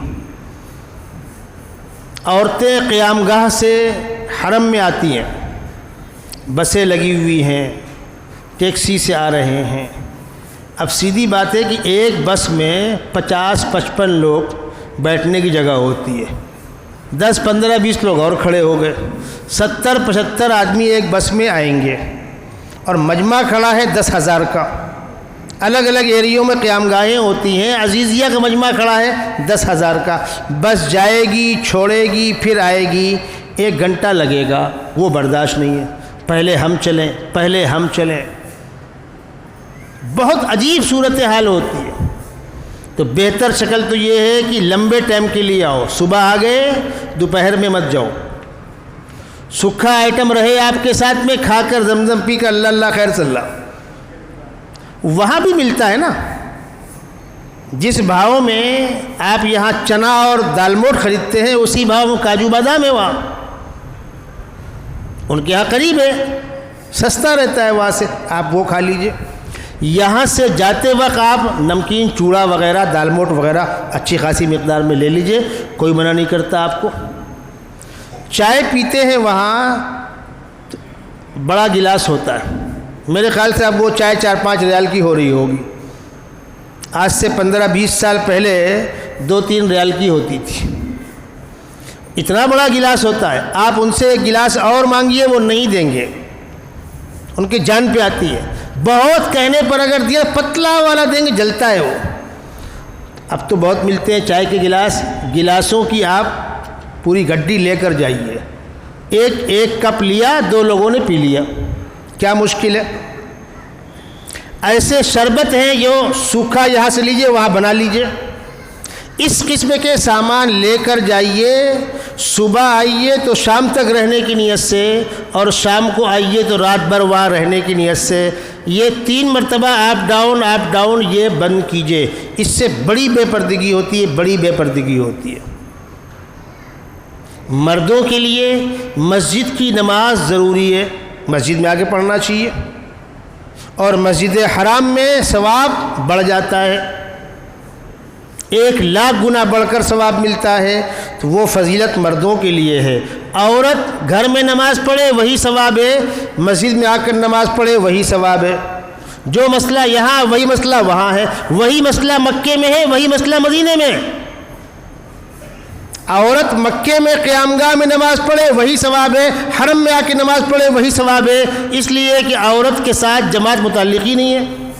عورتیں قیام گاہ سے حرم میں آتی ہیں، بسیں لگی ہوئی ہیں، ٹیکسی سے آ رہے ہیں۔ اب سیدھی بات ہے کہ ایک بس میں 50-55 لوگ بیٹھنے کی جگہ ہوتی ہے، 10-15-20 لوگ اور کھڑے ہو گئے، 70-75 آدمی ایک بس میں آئیں گے، اور مجمع کھڑا ہے 10,000 کا۔ الگ الگ ایریوں میں قیام گاہیں ہوتی ہیں، عزیزیہ کا مجمع کھڑا ہے 10,000 کا۔ بس جائے گی، چھوڑے گی، پھر آئے گی، 1 گھنٹہ لگے گا، وہ برداشت نہیں ہے۔ پہلے ہم چلیں، پہلے ہم چلیں، بہت عجیب صورتحال ہوتی ہے۔ تو بہتر شکل تو یہ ہے کہ لمبے ٹائم کے لیے آؤ، صبح آ گئے، دوپہر میں مت جاؤ، سکھا آئٹم رہے آپ کے ساتھ میں، کھا کر زمزم پی کر اللہ اللہ خیر صلی اللہ۔ وہاں بھی ملتا ہے نا، جس بھاؤ میں آپ یہاں چنا اور دال موٹ خریدتے ہیں، اسی بھاؤ میں کاجو بادام ہے وہاں، ان کے یہاں قریب ہے، سستا رہتا ہے، وہاں سے آپ وہ کھا لیجئے۔ یہاں سے جاتے وقت آپ نمکین چوڑا وغیرہ، دال موٹ وغیرہ اچھی خاصی مقدار میں لے لیجئے، کوئی منع نہیں کرتا آپ کو۔ چائے پیتے ہیں وہاں، بڑا گلاس ہوتا ہے، میرے خیال سے اب وہ چائے 4-5 ریال کی ہو رہی ہوگی، آج سے 15-20 سال پہلے 2-3 ریال کی ہوتی تھی۔ اتنا بڑا گلاس ہوتا ہے، آپ ان سے 1 گلاس اور مانگیے وہ نہیں دیں گے، ان کی جان پہ آتی ہے۔ بہت کہنے پر اگر دیا پتلا والا دیں گے، جلتا ہے وہ۔ اب تو بہت ملتے ہیں چائے کے گلاس، گلاسوں کی آپ پوری گڈی لے کر جائیے، ایک کپ لیا، 2 لوگوں نے پی لیا، کیا مشکل ہے؟ ایسے شربت ہیں جو سوکھا یہاں سے لیجئے، وہاں بنا لیجئے، اس قسم کے سامان لے کر جائیے۔ صبح آئیے تو شام تک رہنے کی نیت سے، اور شام کو آئیے تو رات بھر وہاں رہنے کی نیت سے۔ یہ 3 مرتبہ اپ ڈاؤن یہ بند کیجئے، اس سے بڑی بے پردگی ہوتی ہے، بڑی بے پردگی ہوتی ہے۔ مردوں کے لیے مسجد کی نماز ضروری ہے، مسجد میں آ کے پڑھنا چاہیے، اور مسجد حرام میں ثواب بڑھ جاتا ہے، 1,00,000 گنا بڑھ کر ثواب ملتا ہے، تو وہ فضیلت مردوں کے لیے ہے۔ عورت گھر میں نماز پڑھے وہی ثواب ہے، مسجد میں آ کر نماز پڑھے وہی ثواب ہے۔ جو مسئلہ یہاں وہی مسئلہ وہاں ہے، وہی مسئلہ مکے میں ہے وہی مسئلہ مدینے میں۔ عورت مکے میں قیام گاہ میں نماز پڑھے وہی ثواب ہے، حرم میں آ کے نماز پڑھے وہی ثواب ہے، اس لیے کہ عورت کے ساتھ جماعت متعلق ہی نہیں ہے۔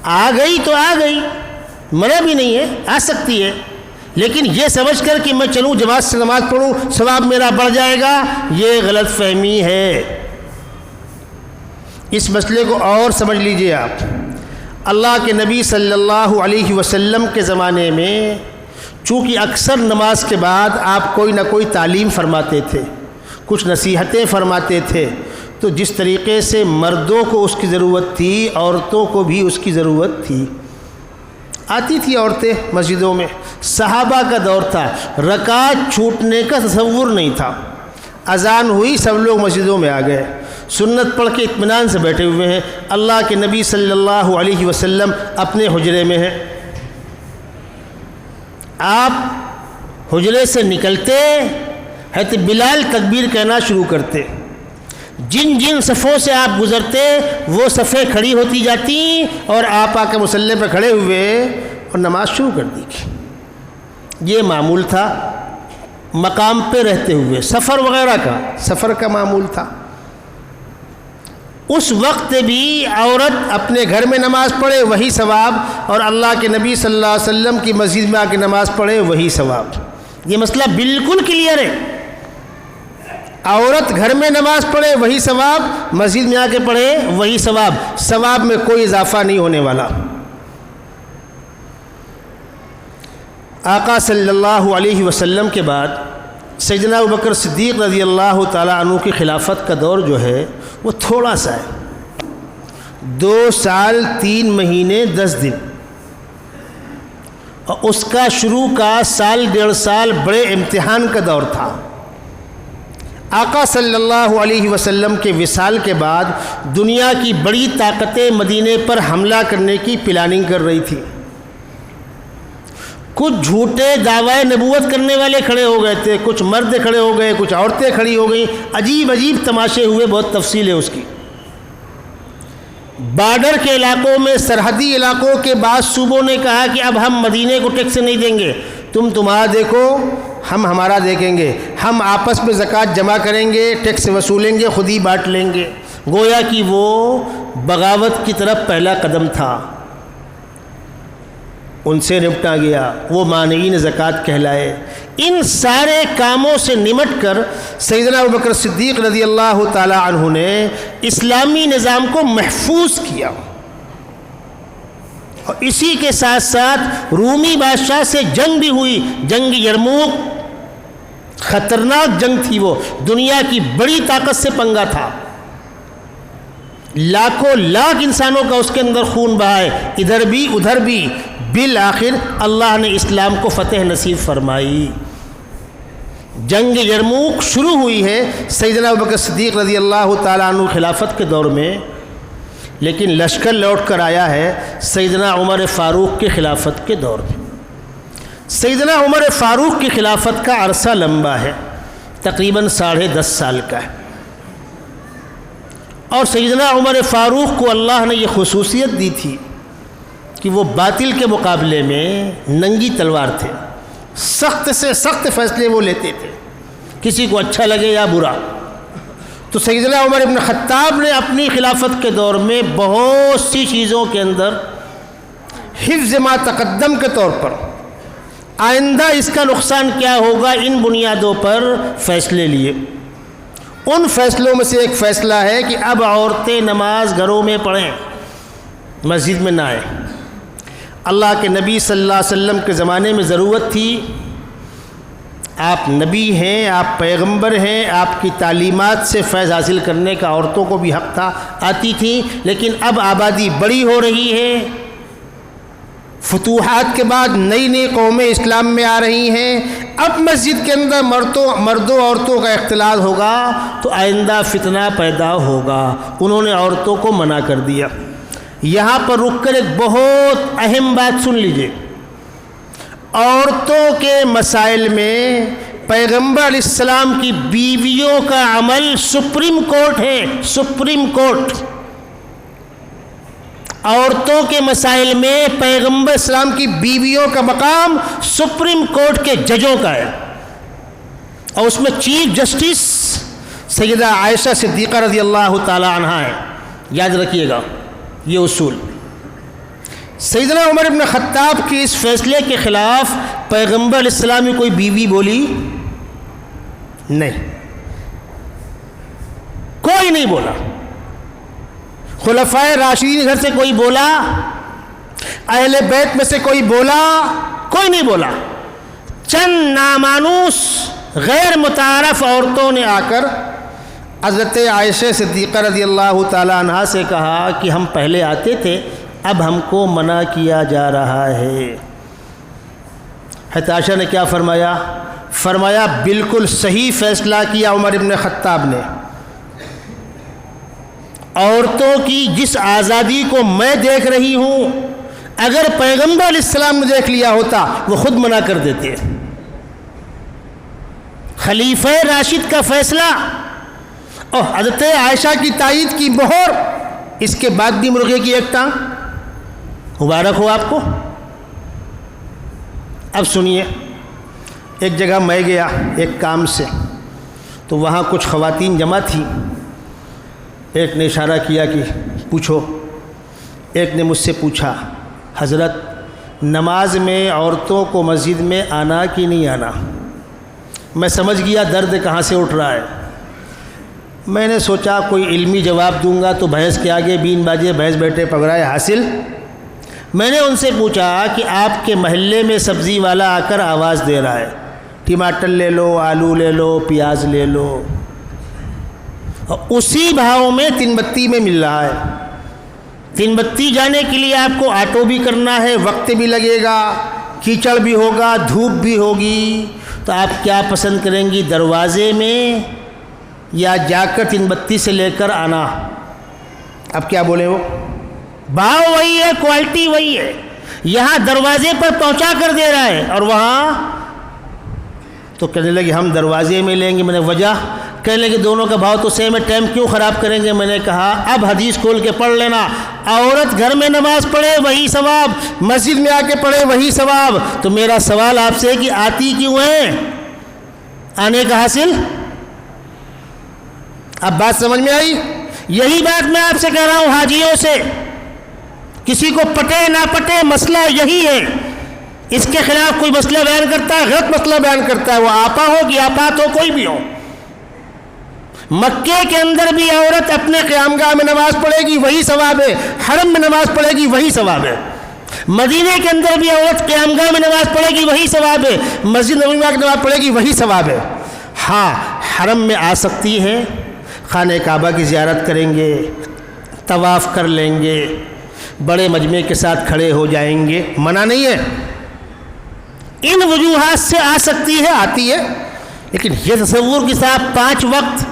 آ گئی تو آ گئی، منع بھی نہیں ہے، آ سکتی ہے، لیکن یہ سمجھ کر کہ میں چلوں جماعت سے نماز پڑھوں ثواب میرا بڑھ جائے گا، یہ غلط فہمی ہے۔ اس مسئلے کو اور سمجھ لیجئے آپ۔ اللہ کے نبی صلی اللہ علیہ وسلم کے زمانے میں چونکہ اکثر نماز کے بعد آپ کوئی نہ کوئی تعلیم فرماتے تھے، کچھ نصیحتیں فرماتے تھے، تو جس طریقے سے مردوں کو اس کی ضرورت تھی، عورتوں کو بھی اس کی ضرورت تھی۔ آتی تھی عورتیں مسجدوں میں، صحابہ کا دور تھا، رکعت چھوٹنے کا تصور نہیں تھا، اذان ہوئی سب لوگ مسجدوں میں آ گئے، سنت پڑھ کے اطمینان سے بیٹھے ہوئے ہیں۔ اللہ کے نبی صلی اللہ علیہ وسلم اپنے حجرے میں ہیں، آپ حجرے سے نکلتے حضرت بلال تکبیر کہنا شروع کرتے، جن جن صفوں سے آپ گزرتے وہ صفیں کھڑی ہوتی جاتی، اور آپ آ کے مصلی پہ کھڑے ہوئے اور نماز شروع کر دی۔ یہ معمول تھا مقام پہ رہتے ہوئے، سفر کا معمول تھا۔ اس وقت بھی عورت اپنے گھر میں نماز پڑھے وہی ثواب، اور اللہ کے نبی صلی اللہ علیہ وسلم کی مسجد میں آ کے نماز پڑھے وہی ثواب۔ یہ مسئلہ بالکل کلیئر ہے، عورت گھر میں نماز پڑھے وہی ثواب، مسجد میں آ کے پڑھے وہی ثواب، ثواب میں کوئی اضافہ نہیں ہونے والا۔ آقا صلی اللہ علیہ وسلم کے بعد سیدنا ابوبکر صدیق رضی اللہ تعالیٰ عنہ کی خلافت کا دور جو ہے وہ تھوڑا سا ہے، 2 سال 3 مہینے 10 دن، اور اس کا شروع کا سال ڈیڑھ سال بڑے امتحان کا دور تھا۔ آقا صلی اللہ علیہ وسلم کے وصال کے بعد دنیا کی بڑی طاقتیں مدینے پر حملہ کرنے کی پلاننگ کر رہی تھی۔ کچھ جھوٹے دعوی نبوت کرنے والے کھڑے ہو گئے تھے، کچھ مرد کھڑے ہو گئے، کچھ عورتیں کھڑی ہو گئیں، عجیب عجیب تماشے ہوئے، بہت تفصیل ہے اس کی۔ بارڈر کے علاقوں میں، سرحدی علاقوں کے بعض صوبوں نے کہا کہ اب ہم مدینے کو ٹیکس نہیں دیں گے، تم تمہارا دیکھو، ہم ہمارا دیکھیں گے، ہم آپس میں زکوٰۃ جمع کریں گے، ٹیکس وصولیں گے، خود ہی بانٹ لیں گے۔ گویا کہ وہ بغاوت کی طرف پہلا قدم تھا، ان سے نمٹا گیا، وہ مانعین زکوٰۃ کہلائے۔ ان سارے کاموں سے نمٹ کر سیدنا ابوبکر صدیق رضی اللہ تعالی عنہ نے اسلامی نظام کو محفوظ کیا، اور اسی کے ساتھ ساتھ رومی بادشاہ سے جنگ بھی ہوئی۔ جنگ یرموک خطرناک جنگ تھی، وہ دنیا کی بڑی طاقت سے پنگا تھا، لاکھوں لاکھ انسانوں کا اس کے اندر خون بہائے، ادھر بھی ادھر بھی۔ بالآخر اللہ نے اسلام کو فتح نصیب فرمائی۔ جنگ یرموک شروع ہوئی ہے سیدنا ابوبکر صدیق رضی اللہ تعالیٰ عنہ خلافت کے دور میں، لیکن لشکر لوٹ کر آیا ہے سیدنا عمر فاروق کے خلافت کے دور میں۔ سیدنا عمر فاروق کی خلافت کا عرصہ لمبا ہے، تقریباً 10.5 سال کا ہے، اور سیدنا عمر فاروق کو اللہ نے یہ خصوصیت دی تھی کہ وہ باطل کے مقابلے میں ننگی تلوار تھے، سخت سے سخت فیصلے وہ لیتے تھے، کسی کو اچھا لگے یا برا۔ تو سیدنا عمر ابن خطاب نے اپنی خلافت کے دور میں بہت سی چیزوں کے اندر حفظ ما تقدم کے طور پر آئندہ اس کا نقصان کیا ہوگا، ان بنیادوں پر فیصلے لیے۔ ان فیصلوں میں سے ایک فیصلہ ہے کہ اب عورتیں نماز گھروں میں پڑھیں، مسجد میں نہ آئیں۔ اللہ کے نبی صلی اللہ علیہ وسلم کے زمانے میں ضرورت تھی، آپ نبی ہیں، آپ پیغمبر ہیں، آپ کی تعلیمات سے فیض حاصل کرنے کا عورتوں کو بھی حق تھا، آتی تھیں، لیکن اب آبادی بڑی ہو رہی ہے، فتوحات کے بعد نئی نئی قومیں اسلام میں آ رہی ہیں، اب مسجد کے اندر مردوں عورتوں کا اختلاط ہوگا تو آئندہ فتنہ پیدا ہوگا۔ انہوں نے عورتوں کو منع کر دیا۔ یہاں پر رک کر ایک بہت اہم بات سن لیجئے، عورتوں کے مسائل میں پیغمبر علیہ السلام کی بیویوں کا عمل سپریم کورٹ ہے، سپریم کورٹ۔ عورتوں کے مسائل میں پیغمبر اسلام کی بیویوں کا مقام سپریم کورٹ کے ججوں کا ہے، اور اس میں چیف جسٹس سیدہ عائشہ صدیقہ رضی اللہ تعالی عنہا ہے۔ یاد رکھیے گا یہ اصول۔ سیدنا عمر بن خطاب کے اس فیصلے کے خلاف پیغمبر علیہ السلام کی کوئی بیوی بولی نہیں، کوئی نہیں بولا۔ خلفائے راشدین گھر سے کوئی بولا، اہل بیت میں سے کوئی بولا، کوئی نہیں بولا۔ چند نامانوس غیر متعارف عورتوں نے آ کر حضرت عائشہ صدیقہ رضی اللہ تعالی عنہا سے کہا کہ ہم پہلے آتے تھے، اب ہم کو منع کیا جا رہا ہے۔ حضرت عائشہ نے کیا فرمایا؟ فرمایا بالکل صحیح فیصلہ کیا عمر بن خطاب نے۔ عورتوں کی جس آزادی کو میں دیکھ رہی ہوں، اگر پیغمبر علیہ السلام نے دیکھ لیا ہوتا وہ خود منع کر دیتے۔ خلیفہ راشد کا فیصلہ اور حضرت عائشہ کی تائید کی مہر، اس کے بعد بھی مرغے کی ایک ٹانگ۔ مبارک ہو آپ کو۔ اب سنیے، ایک جگہ میں گیا ایک کام سے، تو وہاں کچھ خواتین جمع تھیں۔ ایک نے اشارہ کیا کہ پوچھو۔ ایک نے مجھ سے پوچھا حضرت نماز میں عورتوں کو مسجد میں آنا کہ نہیں آنا؟ میں سمجھ گیا درد کہاں سے اٹھ رہا ہے۔ میں نے سوچا کوئی علمی جواب دوں گا تو بھینس کے آگے بین باجے، بھینس بیٹھے پگڑائے حاصل۔ میں نے ان سے پوچھا کہ آپ کے محلے میں سبزی والا آ کر آواز دے رہا ہے، ٹماٹر لے لو، آلو لے لو، پیاز لے لو، اور اسی بھاؤ میں تین بتی میں مل رہا ہے۔ تین بتی جانے کے لیے آپ کو آٹو بھی کرنا ہے، وقت بھی لگے گا، کیچڑ بھی ہوگا، دھوپ بھی ہوگی، تو آپ کیا پسند کریں گی، دروازے میں یا جا کر 3 بتی سے لے کر آنا؟ اب کیا بولے وہ؟ بھاؤ وہی ہے، کوالٹی وہی ہے، یہاں دروازے پر پہنچا کر دے رہا ہے اور وہاں تو کہنے لگے ہم دروازے میں لیں گے۔ میں نے وجہ، کہنے لگے دونوں کا بھاؤ تو سیم ہے، ٹائم کیوں خراب کریں گے؟ میں نے کہا اب حدیث کھول کے پڑھ لینا، عورت گھر میں نماز پڑھے وہی ثواب، مسجد میں آ کے پڑھے وہی ثواب۔ تو میرا سوال آپ سے ہے کہ آتی کیوں ہیں؟ آنے کا حاصل؟ اب بات سمجھ میں آئی؟ یہی بات میں آپ سے کہہ رہا ہوں حاجیوں سے، کسی کو پٹے نہ پٹے مسئلہ یہی ہے۔ اس کے خلاف کوئی مسئلہ بیان کرتا ہے، غلط مسئلہ بیان کرتا ہے، وہ آپا ہو کہ آپات ہو، کوئی بھی ہو۔ مکے کے اندر بھی عورت اپنے قیام گاہ میں نماز پڑھے گی وہی ثواب ہے، حرم میں نماز پڑھے گی وہی ثواب ہے۔ مدینے کے اندر بھی عورت قیام گاہ میں نماز پڑھے گی وہی ثواب ہے، مسجد نبوی میں نماز پڑھے گی وہی ثواب ہے۔ ہاں حرم میں آ سکتی ہے، خانہ کعبہ کی زیارت کریں گے، طواف کر لیں گے، بڑے مجمع کے ساتھ کھڑے ہو جائیں گے، منع نہیں ہے، ان وجوہات سے آ سکتی ہے، آتی ہے۔ لیکن یہ تصور کہ صاحب 5 وقت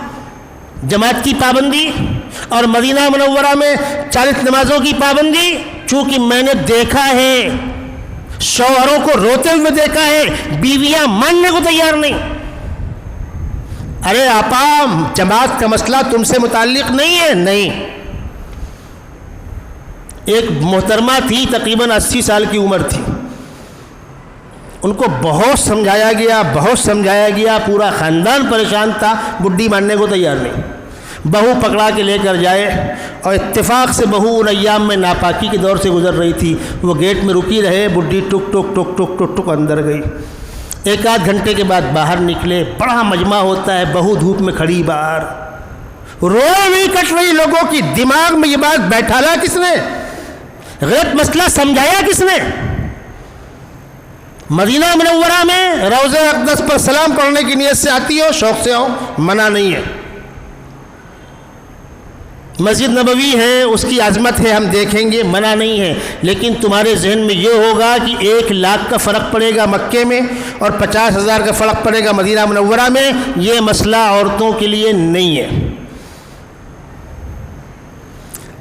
جماعت کی پابندی اور مدینہ منورہ میں 40 نمازوں کی پابندی، چونکہ میں نے دیکھا ہے، شوہروں کو روتے ہوئے دیکھا ہے، بیویاں ماننے کو تیار نہیں۔ ارے آپا جماعت کا مسئلہ تم سے متعلق نہیں ہے، نہیں۔ ایک محترمہ تھی، تقریباً 80 سال کی عمر تھی، ان کو بہت سمجھایا گیا، پورا خاندان پریشان تھا، بڈھی ماننے کو تیار نہیں۔ بہو پکڑا کے لے کر جائے، اور اتفاق سے بہو ان ایام میں ناپاکی کے دور سے گزر رہی تھی، وہ گیٹ میں رکی رہے، بڈھی ٹک ٹک ٹک ٹک ٹک ٹک اندر گئی۔ 1 آدھ گھنٹے کے بعد باہر نکلے، بڑا مجمع ہوتا ہے، بہو دھوپ میں کھڑی باہر، روئے نہیں کٹ رہی، لوگوں کی دماغ میں یہ بات بیٹھالا کس نے؟ غلط مسئلہ سمجھایا کس نے؟ مدینہ منورہ میں روضہ اقدس پر سلام پڑھنے کی نیت سے آتی ہو، شوق سے آؤ، منع نہیں ہے۔ مسجد نبوی ہے، اس کی عظمت ہے، ہم دیکھیں گے، منع نہیں ہے۔ لیکن تمہارے ذہن میں یہ ہوگا کہ 1 لاکھ کا فرق پڑے گا مکے میں اور 50,000 کا فرق پڑے گا مدینہ منورہ میں، یہ مسئلہ عورتوں کے لیے نہیں ہے۔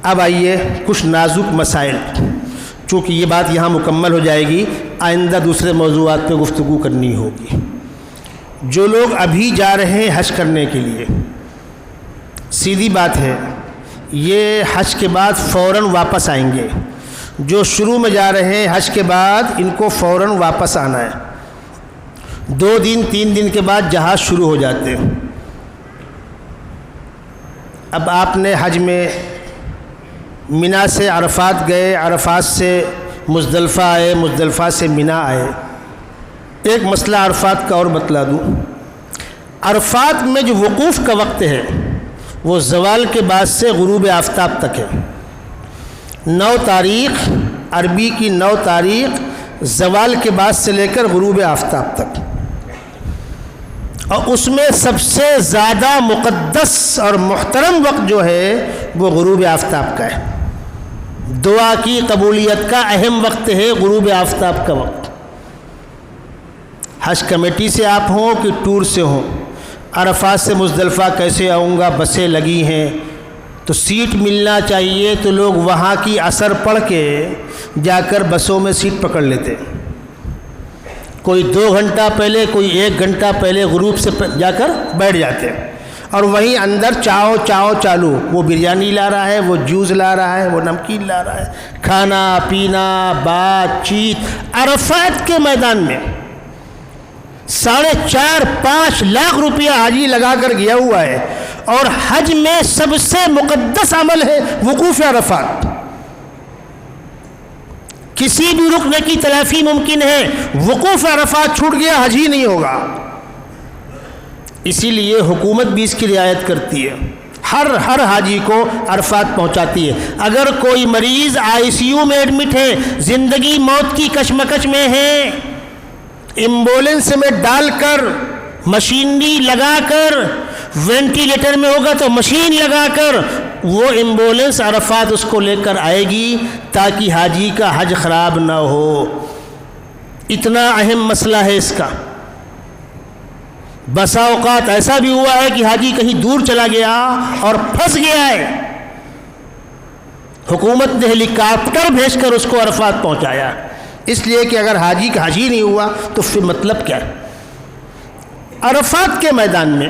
اب آئیے کچھ نازک مسائل، چونکہ یہ بات یہاں مکمل ہو جائے گی، آئندہ دوسرے موضوعات پہ گفتگو کرنی ہوگی۔ جو لوگ ابھی جا رہے ہیں حج کرنے کے لیے، سیدھی بات ہے، یہ حج کے بعد فوراً واپس آئیں گے۔ جو شروع میں جا رہے ہیں حج کے بعد، ان کو فوراً واپس آنا ہے۔ 2 دن 3 دن کے بعد جہاز شروع ہو جاتے ہیں۔ اب آپ نے حج میں منی سے عرفات گئے، عرفات سے مزدلفہ آئے، مزدلفہ سے منی آئے۔ ایک مسئلہ عرفات کا اور بتلا دوں، عرفات میں جو وقوف کا وقت ہے وہ زوال کے بعد سے غروب آفتاب تک ہے۔ 9 تاریخ، عربی کی 9 تاریخ، زوال کے بعد سے لے کر غروب آفتاب تک، اور اس میں سب سے زیادہ مقدس اور محترم وقت جو ہے وہ غروب آفتاب کا ہے۔ دعا کی قبولیت کا اہم وقت ہے غروب آفتاب کا وقت۔ حج کمیٹی سے آپ ہوں کہ ٹور سے ہوں، عرفات سے مزدلفہ کیسے آؤں گا، بسیں لگی ہیں تو سیٹ ملنا چاہیے، تو لوگ وہاں کی اثر پڑھ کے جا کر بسوں میں سیٹ پکڑ لیتے، کوئی 2 گھنٹہ پہلے، کوئی 1 گھنٹہ پہلے غروب سے جا کر بیٹھ جاتے ہیں، اور وہیں اندر چاؤ چالو، وہ بریانی لا رہا ہے، وہ جوس لا رہا ہے، وہ نمکین لا رہا ہے، کھانا پینا، بات چیت۔ عرفات کے میدان میں 4.5-5 لاکھ روپیہ حاجی لگا کر گیا ہوا ہے، اور حج میں سب سے مقدس عمل ہے وقوف عرفات۔ کسی بھی رکن کی تلافی ممکن ہے، وقوف عرفات چھوٹ گیا حج ہی نہیں ہوگا۔ اسی لیے حکومت بھی اس کی رعایت کرتی ہے، ہر حاجی کو عرفات پہنچاتی ہے۔ اگر کوئی مریض ICU میں ایڈمٹ ہے، زندگی موت کی کشمکش میں ہے، ایمبولینس میں ڈال کر، مشینری لگا کر، وینٹیلیٹر میں ہوگا تو مشین لگا کر، وہ ایمبولینس عرفات اس کو لے کر آئے گی تاکہ حاجی کا حج خراب نہ ہو۔ اتنا اہم مسئلہ ہے اس کا۔ بسا اوقات ایسا بھی ہوا ہے کہ حاجی کہیں دور چلا گیا اور پھنس گیا ہے، حکومت نے ہیلی کاپٹر بھیج کر اس کو عرفات پہنچایا، اس لیے کہ اگر حاجی کا حاجی نہیں ہوا تو پھر مطلب کیا ہے؟ عرفات کے میدان میں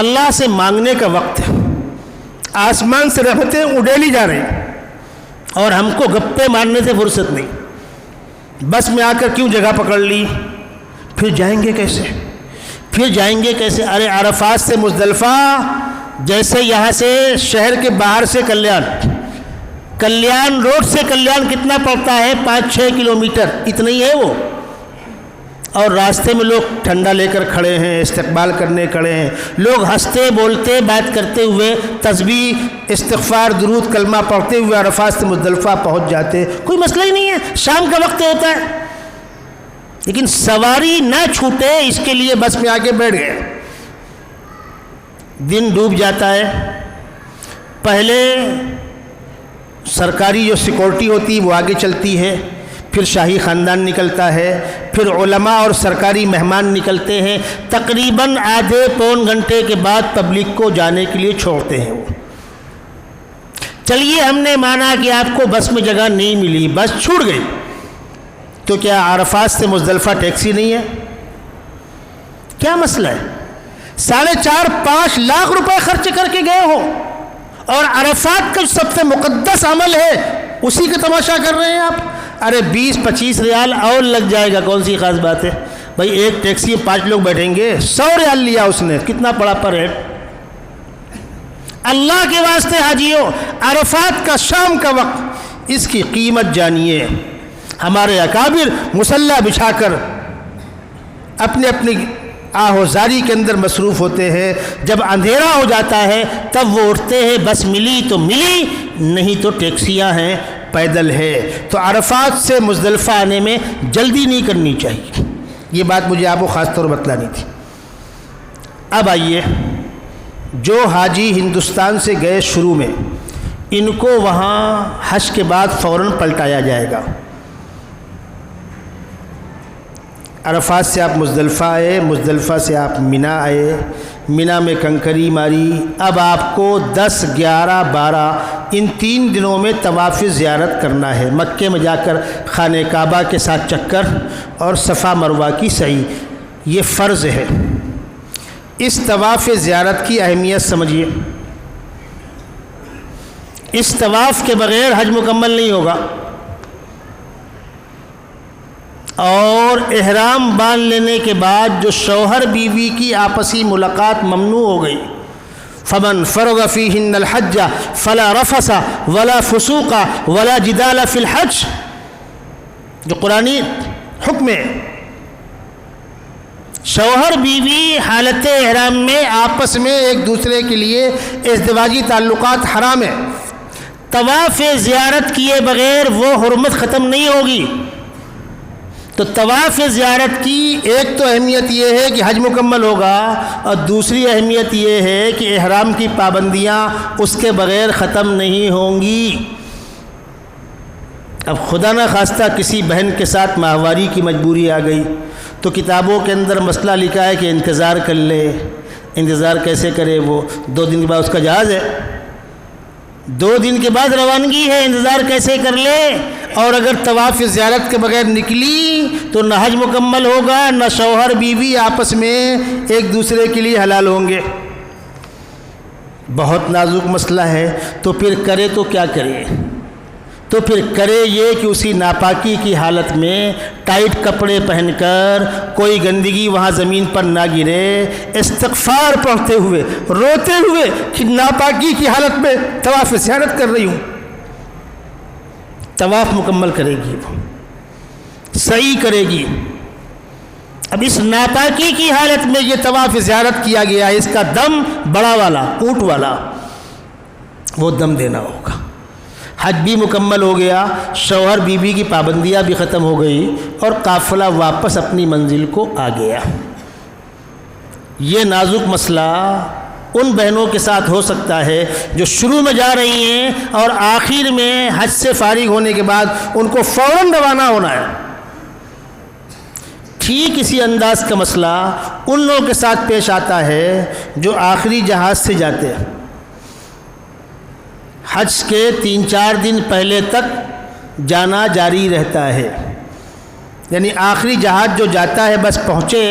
اللہ سے مانگنے کا وقت ہے، آسمان سے رحمتیں اڈیلی جا رہی ہیں اور ہم کو گپے مارنے سے فرصت نہیں۔ بس میں آ کر کیوں جگہ پکڑ لی؟ پھر جائیں گے کیسے؟ ارے عرفات سے مزدلفہ جیسے یہاں سے شہر کے باہر سے کلیان روڈ سے کلیان کتنا پڑتا ہے؟ 5-6 کلومیٹر، اتنا ہی ہے وہ، اور راستے میں لوگ ٹھنڈا لے کر کھڑے ہیں، استقبال کرنے کھڑے ہیں، لوگ ہنستے بولتے بات کرتے ہوئے تسبیح استغفار درود کلمہ پڑھتے ہوئے عرفات سے مزدلفہ پہنچ جاتے، کوئی مسئلہ ہی نہیں ہے، شام کا وقت ہوتا ہے، لیکن سواری نہ چھوٹے اس کے لیے بس میں آ کے بیٹھ گئے۔ دن ڈوب جاتا ہے، پہلے سرکاری جو سیکورٹی ہوتی ہے وہ آگے چلتی ہے، پھر شاہی خاندان نکلتا ہے، پھر علماء اور سرکاری مہمان نکلتے ہیں، تقریباً آدھے پون گھنٹے کے بعد پبلک کو جانے کے لیے چھوڑتے ہیں وہ۔ چلیے ہم نے مانا کہ آپ کو بس میں جگہ نہیں ملی، بس چھوٹ گئی، تو کیا عرفات سے مزدلفہ ٹیکسی نہیں ہے؟ کیا مسئلہ ہے؟ 4.5-5 لاکھ روپے خرچ کر کے گئے ہو اور عرفات کا سب سے مقدس عمل ہے اسی کا تماشا کر رہے ہیں آپ؟ ارے 20-25 ریال اور لگ جائے گا، کون سی خاص بات ہے بھائی، ایک ٹیکسی 5 لوگ بیٹھیں گے، 100 ریال لیا اس نے، کتنا پڑا پر ہیڈ؟ اللہ کے واسطے حاجیوں، عرفات کا شام کا وقت اس کی قیمت جانیے۔ ہمارے اکابر مصلی بچھا کر اپنے اپنی آہوزاری کے اندر مصروف ہوتے ہیں، جب اندھیرا ہو جاتا ہے تب وہ اٹھتے ہیں، بس ملی تو ملی، نہیں تو ٹیکسیاں ہیں، پیدل ہے۔ تو عرفات سے مزدلفہ آنے میں جلدی نہیں کرنی چاہیے، یہ بات مجھے آپ کو خاص طور پر بتلانی تھی۔ اب آئیے، جو حاجی ہندوستان سے گئے شروع میں، ان کو وہاں حج کے بعد فوراً پلٹایا جائے گا۔ عرفات سے آپ مزدلفہ آئے، مزدلفہ سے آپ منا آئے، منا میں کنکری ماری، اب آپ کو 10، 11، 12 ان 3 دنوں میں طواف زیارت کرنا ہے، مکے میں جا کر خانہ کعبہ کے ساتھ چکر اور صفا مروہ کی سعی، یہ فرض ہے۔ اس طواف زیارت کی اہمیت سمجھیے، اس طواف کے بغیر حج مکمل نہیں ہوگا، اور احرام باندھ لینے کے بعد جو شوہر بیوی کی آپسی ملاقات ممنوع ہو گئی، فمن فرض فیہن الحج فلا رفث ولا فسوق ولا جدال فی الحج، جو قرآنی حکم ہے، شوہر بیوی حالت احرام میں آپس میں ایک دوسرے کے لیے ازدواجی تعلقات حرام ہے، طواف زیارت کیے بغیر وہ حرمت ختم نہیں ہوگی۔ تو طواف زیارت کی ایک تو اہمیت یہ ہے کہ حج مکمل ہوگا، اور دوسری اہمیت یہ ہے کہ احرام کی پابندیاں اس کے بغیر ختم نہیں ہوں گی۔ اب خدا نہ خواستہ کسی بہن کے ساتھ ماہواری کی مجبوری آ گئی تو کتابوں کے اندر مسئلہ لکھا ہے کہ انتظار کر لے۔ انتظار کیسے کرے؟ وہ 2 دن کے بعد اس کا جہاز ہے، 2 دن کے بعد روانگی ہے، انتظار کیسے کر لے؟ اور اگر طواف زیارت کے بغیر نکلی تو نہ حج مکمل ہوگا، نہ شوہر بیوی آپس میں ایک دوسرے کے لیے حلال ہوں گے۔ بہت نازک مسئلہ ہے، تو پھر کرے تو کیا کرے؟ تو پھر کرے یہ کہ اسی ناپاکی کی حالت میں ٹائٹ کپڑے پہن کر، کوئی گندگی وہاں زمین پر نہ گرے، استغفار پڑھتے ہوئے، روتے ہوئے کہ ناپاکی کی حالت میں طواف زیارت کر رہی ہوں، طواف مکمل کرے گی، وہ سعی کرے گی۔ اب اس ناپاکی کی حالت میں یہ طواف زیارت کیا گیا، اس کا دم بڑا والا، اونٹ والا، وہ دم دینا ہوگا۔ حج بھی مکمل ہو گیا، شوہر بیوی کی پابندیاں بھی ختم ہو گئی، اور قافلہ واپس اپنی منزل کو آ گیا۔ یہ نازک مسئلہ ان بہنوں کے ساتھ ہو سکتا ہے جو شروع میں جا رہی ہیں اور آخر میں حج سے فارغ ہونے کے بعد ان کو فوراً روانہ ہونا ہے، ٹھیک اسی انداز کا مسئلہ ان لوگوں کے ساتھ پیش آتا ہے جو آخری جہاز سے جاتے ہیں۔ حج کے 3-4 دن پہلے تک جانا جاری رہتا ہے، یعنی آخری جہاز جو جاتا ہے بس پہنچے،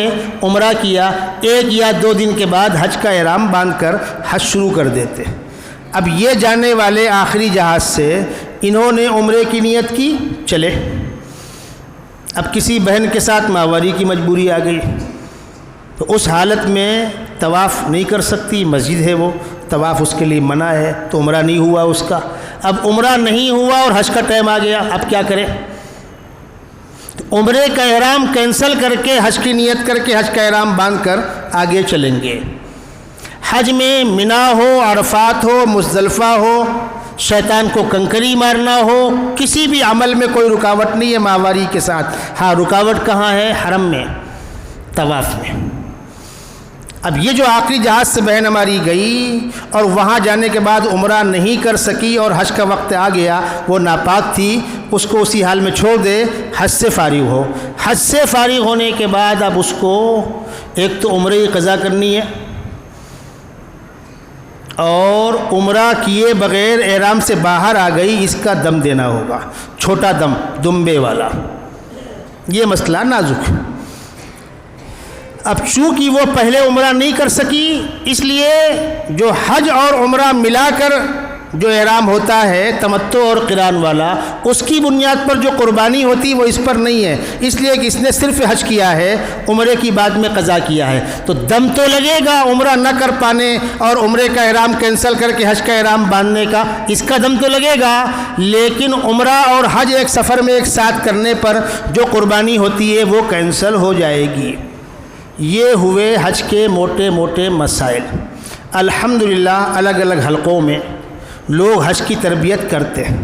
عمرہ کیا، 1 یا 2 دن کے بعد حج کا احرام باندھ کر حج شروع کر دیتے۔ اب یہ جانے والے آخری جہاز سے انہوں نے عمرے کی نیت کی، چلے۔ اب کسی بہن کے ساتھ ماہواری کی مجبوری آ گئی تو اس حالت میں طواف نہیں کر سکتی، مسجد ہے وہ، طواف اس کے لیے منع ہے، تو عمرہ نہیں ہوا اس کا۔ اب عمرہ نہیں ہوا اور حج کا ٹائم آ گیا، اب کیا کرے؟ عمرے کا احرام کینسل کر کے حج کی نیت کر کے حج کا احرام باندھ کر آگے چلیں گے۔ حج میں منا ہو، عرفات ہو، مزدلفہ ہو، شیطان کو کنکری مارنا ہو، کسی بھی عمل میں کوئی رکاوٹ نہیں ہے ماہواری کے ساتھ۔ ہاں رکاوٹ کہاں ہے؟ حرم میں، طواف میں۔ اب یہ جو آخری جہاز سے بہن ہماری گئی اور وہاں جانے کے بعد عمرہ نہیں کر سکی اور حج کا وقت آ گیا، وہ ناپاک تھی، اس کو اسی حال میں چھوڑ دے، حج سے فارغ ہو۔ حج سے فارغ ہونے کے بعد اب اس کو ایک تو عمرے کی قضا کرنی ہے اور عمرہ کیے بغیر احرام سے باہر آ گئی، اس کا دم دینا ہوگا، چھوٹا دم، دمبے والا۔ یہ مسئلہ نازک ہے۔ اب چونکہ وہ پہلے عمرہ نہیں کر سکی، اس لیے جو حج اور عمرہ ملا کر جو احرام ہوتا ہے تمتع اور قران والا، اس کی بنیاد پر جو قربانی ہوتی وہ اس پر نہیں ہے، اس لیے کہ اس نے صرف حج کیا ہے، عمرے کی بعد میں قضا کیا ہے، تو دم تو لگے گا عمرہ نہ کر پانے اور عمرے کا احرام کینسل کر کے حج کا احرام باندھنے کا، اس کا دم تو لگے گا، لیکن عمرہ اور حج ایک سفر میں ایک ساتھ کرنے پر جو قربانی ہوتی ہے وہ کینسل ہو جائے گی۔ یہ ہوئے حج کے موٹے موٹے مسائل۔ الحمدللہ الگ الگ حلقوں میں لوگ حج کی تربیت کرتے ہیں،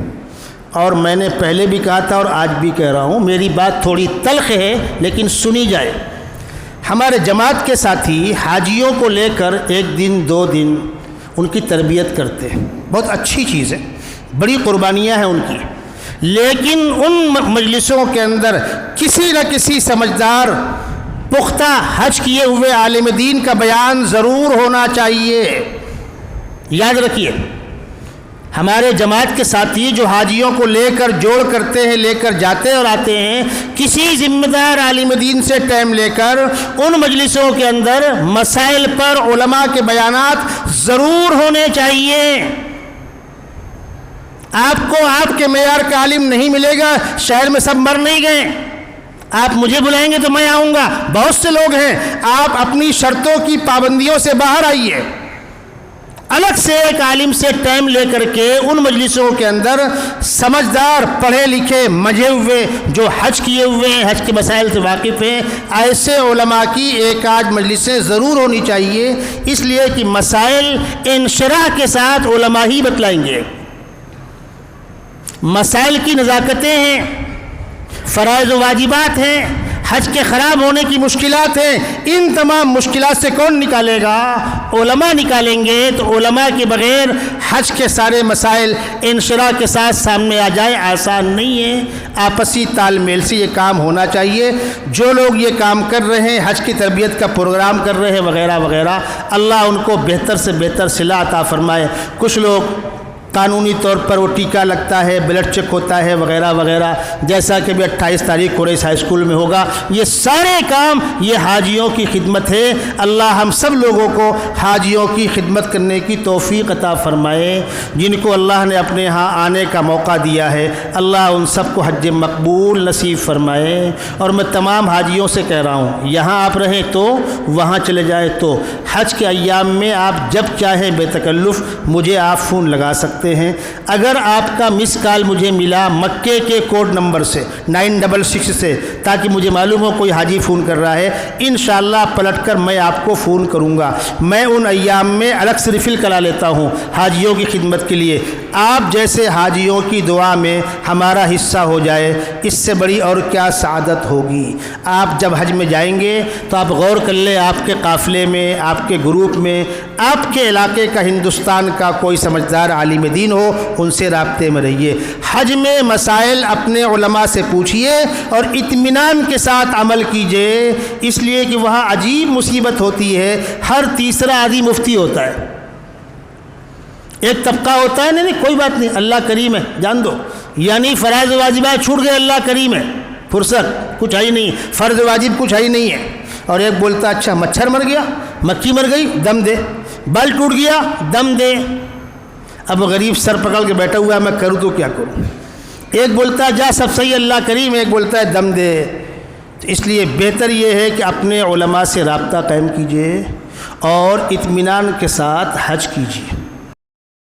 اور میں نے پہلے بھی کہا تھا اور آج بھی کہہ رہا ہوں، میری بات تھوڑی تلخ ہے لیکن سنی جائے۔ ہمارے جماعت کے ساتھی حاجیوں کو لے کر 1 دن 2 دن ان کی تربیت کرتے ہیں، بہت اچھی چیز ہے، بڑی قربانیاں ہیں ان کی، لیکن ان مجلسوں کے اندر کسی نہ کسی سمجھدار پختہ حج کیے ہوئے عالم دین کا بیان ضرور ہونا چاہیے۔ یاد رکھیے، ہمارے جماعت کے ساتھی جو حاجیوں کو لے کر جوڑ کرتے ہیں، لے کر جاتے اور آتے ہیں، کسی ذمہ دار عالم دین سے ٹائم لے کر ان مجلسوں کے اندر مسائل پر علماء کے بیانات ضرور ہونے چاہیے۔ آپ کو آپ کے معیار کا عالم نہیں ملے گا، شہر میں سب مر نہیں گئے، آپ مجھے بلائیں گے تو میں آؤں گا، بہت سے لوگ ہیں، آپ اپنی شرطوں کی پابندیوں سے باہر آئیے، الگ سے ایک عالم سے ٹائم لے کر کے ان مجلسوں کے اندر سمجھدار پڑھے لکھے مجھے ہوئے جو حج کیے ہوئے ہیں، حج کے مسائل سے واقف ہیں، ایسے علماء کی ایک آدھ مجلسیں ضرور ہونی چاہیے، اس لیے کہ مسائل انشراح کے ساتھ علماء ہی بتلائیں گے۔ مسائل کی نزاکتیں ہیں، فرائض و واجبات ہیں، حج کے خراب ہونے کی مشکلات ہیں، ان تمام مشکلات سے کون نکالے گا؟ علماء نکالیں گے، تو علماء کے بغیر حج کے سارے مسائل انشراح کے ساتھ سامنے آ جائے آسان نہیں ہے۔ آپسی تال میل سے یہ کام ہونا چاہیے۔ جو لوگ یہ کام کر رہے ہیں، حج کی تربیت کا پروگرام کر رہے ہیں وغیرہ وغیرہ، اللہ ان کو بہتر سے بہتر صلہ عطا فرمائے۔ کچھ لوگ قانونی طور پر وہ ٹیکہ لگتا ہے، بلڈ چیک ہوتا ہے وغیرہ وغیرہ، جیسا کہ بھی 28 تاریخ قریش ہائی اسکول میں ہوگا، یہ سارے کام یہ حاجیوں کی خدمت ہے۔ اللہ ہم سب لوگوں کو حاجیوں کی خدمت کرنے کی توفیق عطا فرمائے۔ جن کو اللہ نے اپنے ہاں آنے کا موقع دیا ہے، اللہ ان سب کو حج مقبول نصیب فرمائے۔ اور میں تمام حاجیوں سے کہہ رہا ہوں، یہاں آپ رہیں تو وہاں چلے جائیں تو حج کے ایام میں آپ جب چاہیں بے تکلف مجھے آپ فون لگا سکتے ہیں۔ اگر آپ کا مس کال مجھے ملا مکے کے کوڈ نمبر سے 966 سے، تاکہ مجھے معلوم ہو کوئی حاجی فون کر رہا ہے، انشاءاللہ پلٹ کر میں آپ کو فون کروں گا۔ میں ان ایام میں الگ سے ریفل کرا لیتا ہوں حاجیوں کی خدمت کے لیے۔ آپ جیسے حاجیوں کی دعا میں ہمارا حصہ ہو جائے، اس سے بڑی اور کیا سعادت ہوگی۔ آپ جب حج میں جائیں گے تو آپ غور کر لیں، آپ کے قافلے میں، آپ آپ کے گروپ میں آپ کے علاقے کا ہندوستان کا کوئی سمجھدار عالم دین ہو، ان سے رابطے میں رہیے۔ حج میں مسائل اپنے علماء سے پوچھیے اور اطمینان کے ساتھ عمل کیجیے، اس لیے کہ وہاں عجیب مصیبت ہوتی ہے، ہر تیسرا آدمی مفتی ہوتا ہے۔ ایک طبقہ ہوتا ہے نہیں کوئی بات نہیں، اللہ کریم ہے جان دو، یعنی فرائض واجبات چھوٹ گئے، اللہ کریم ہے، فرصت کچھ ہے ہی نہیں، فرض واجب کچھ ہے ہی نہیں ہے۔ اور ایک بولتا اچھا مچھر مر گیا، مکھی مر گئی، دم دے، بل ٹوٹ گیا، دم دے۔ اب غریب سر پکڑ کے بیٹھا ہوا ہے، میں کروں تو کیا کروں؟ ایک بولتا ہے جا سب صحیح اللہ کریم، ایک بولتا ہے دم دے۔ اس لیے بہتر یہ ہے کہ اپنے علماء سے رابطہ قائم کیجیے اور اطمینان کے ساتھ حج کیجیے۔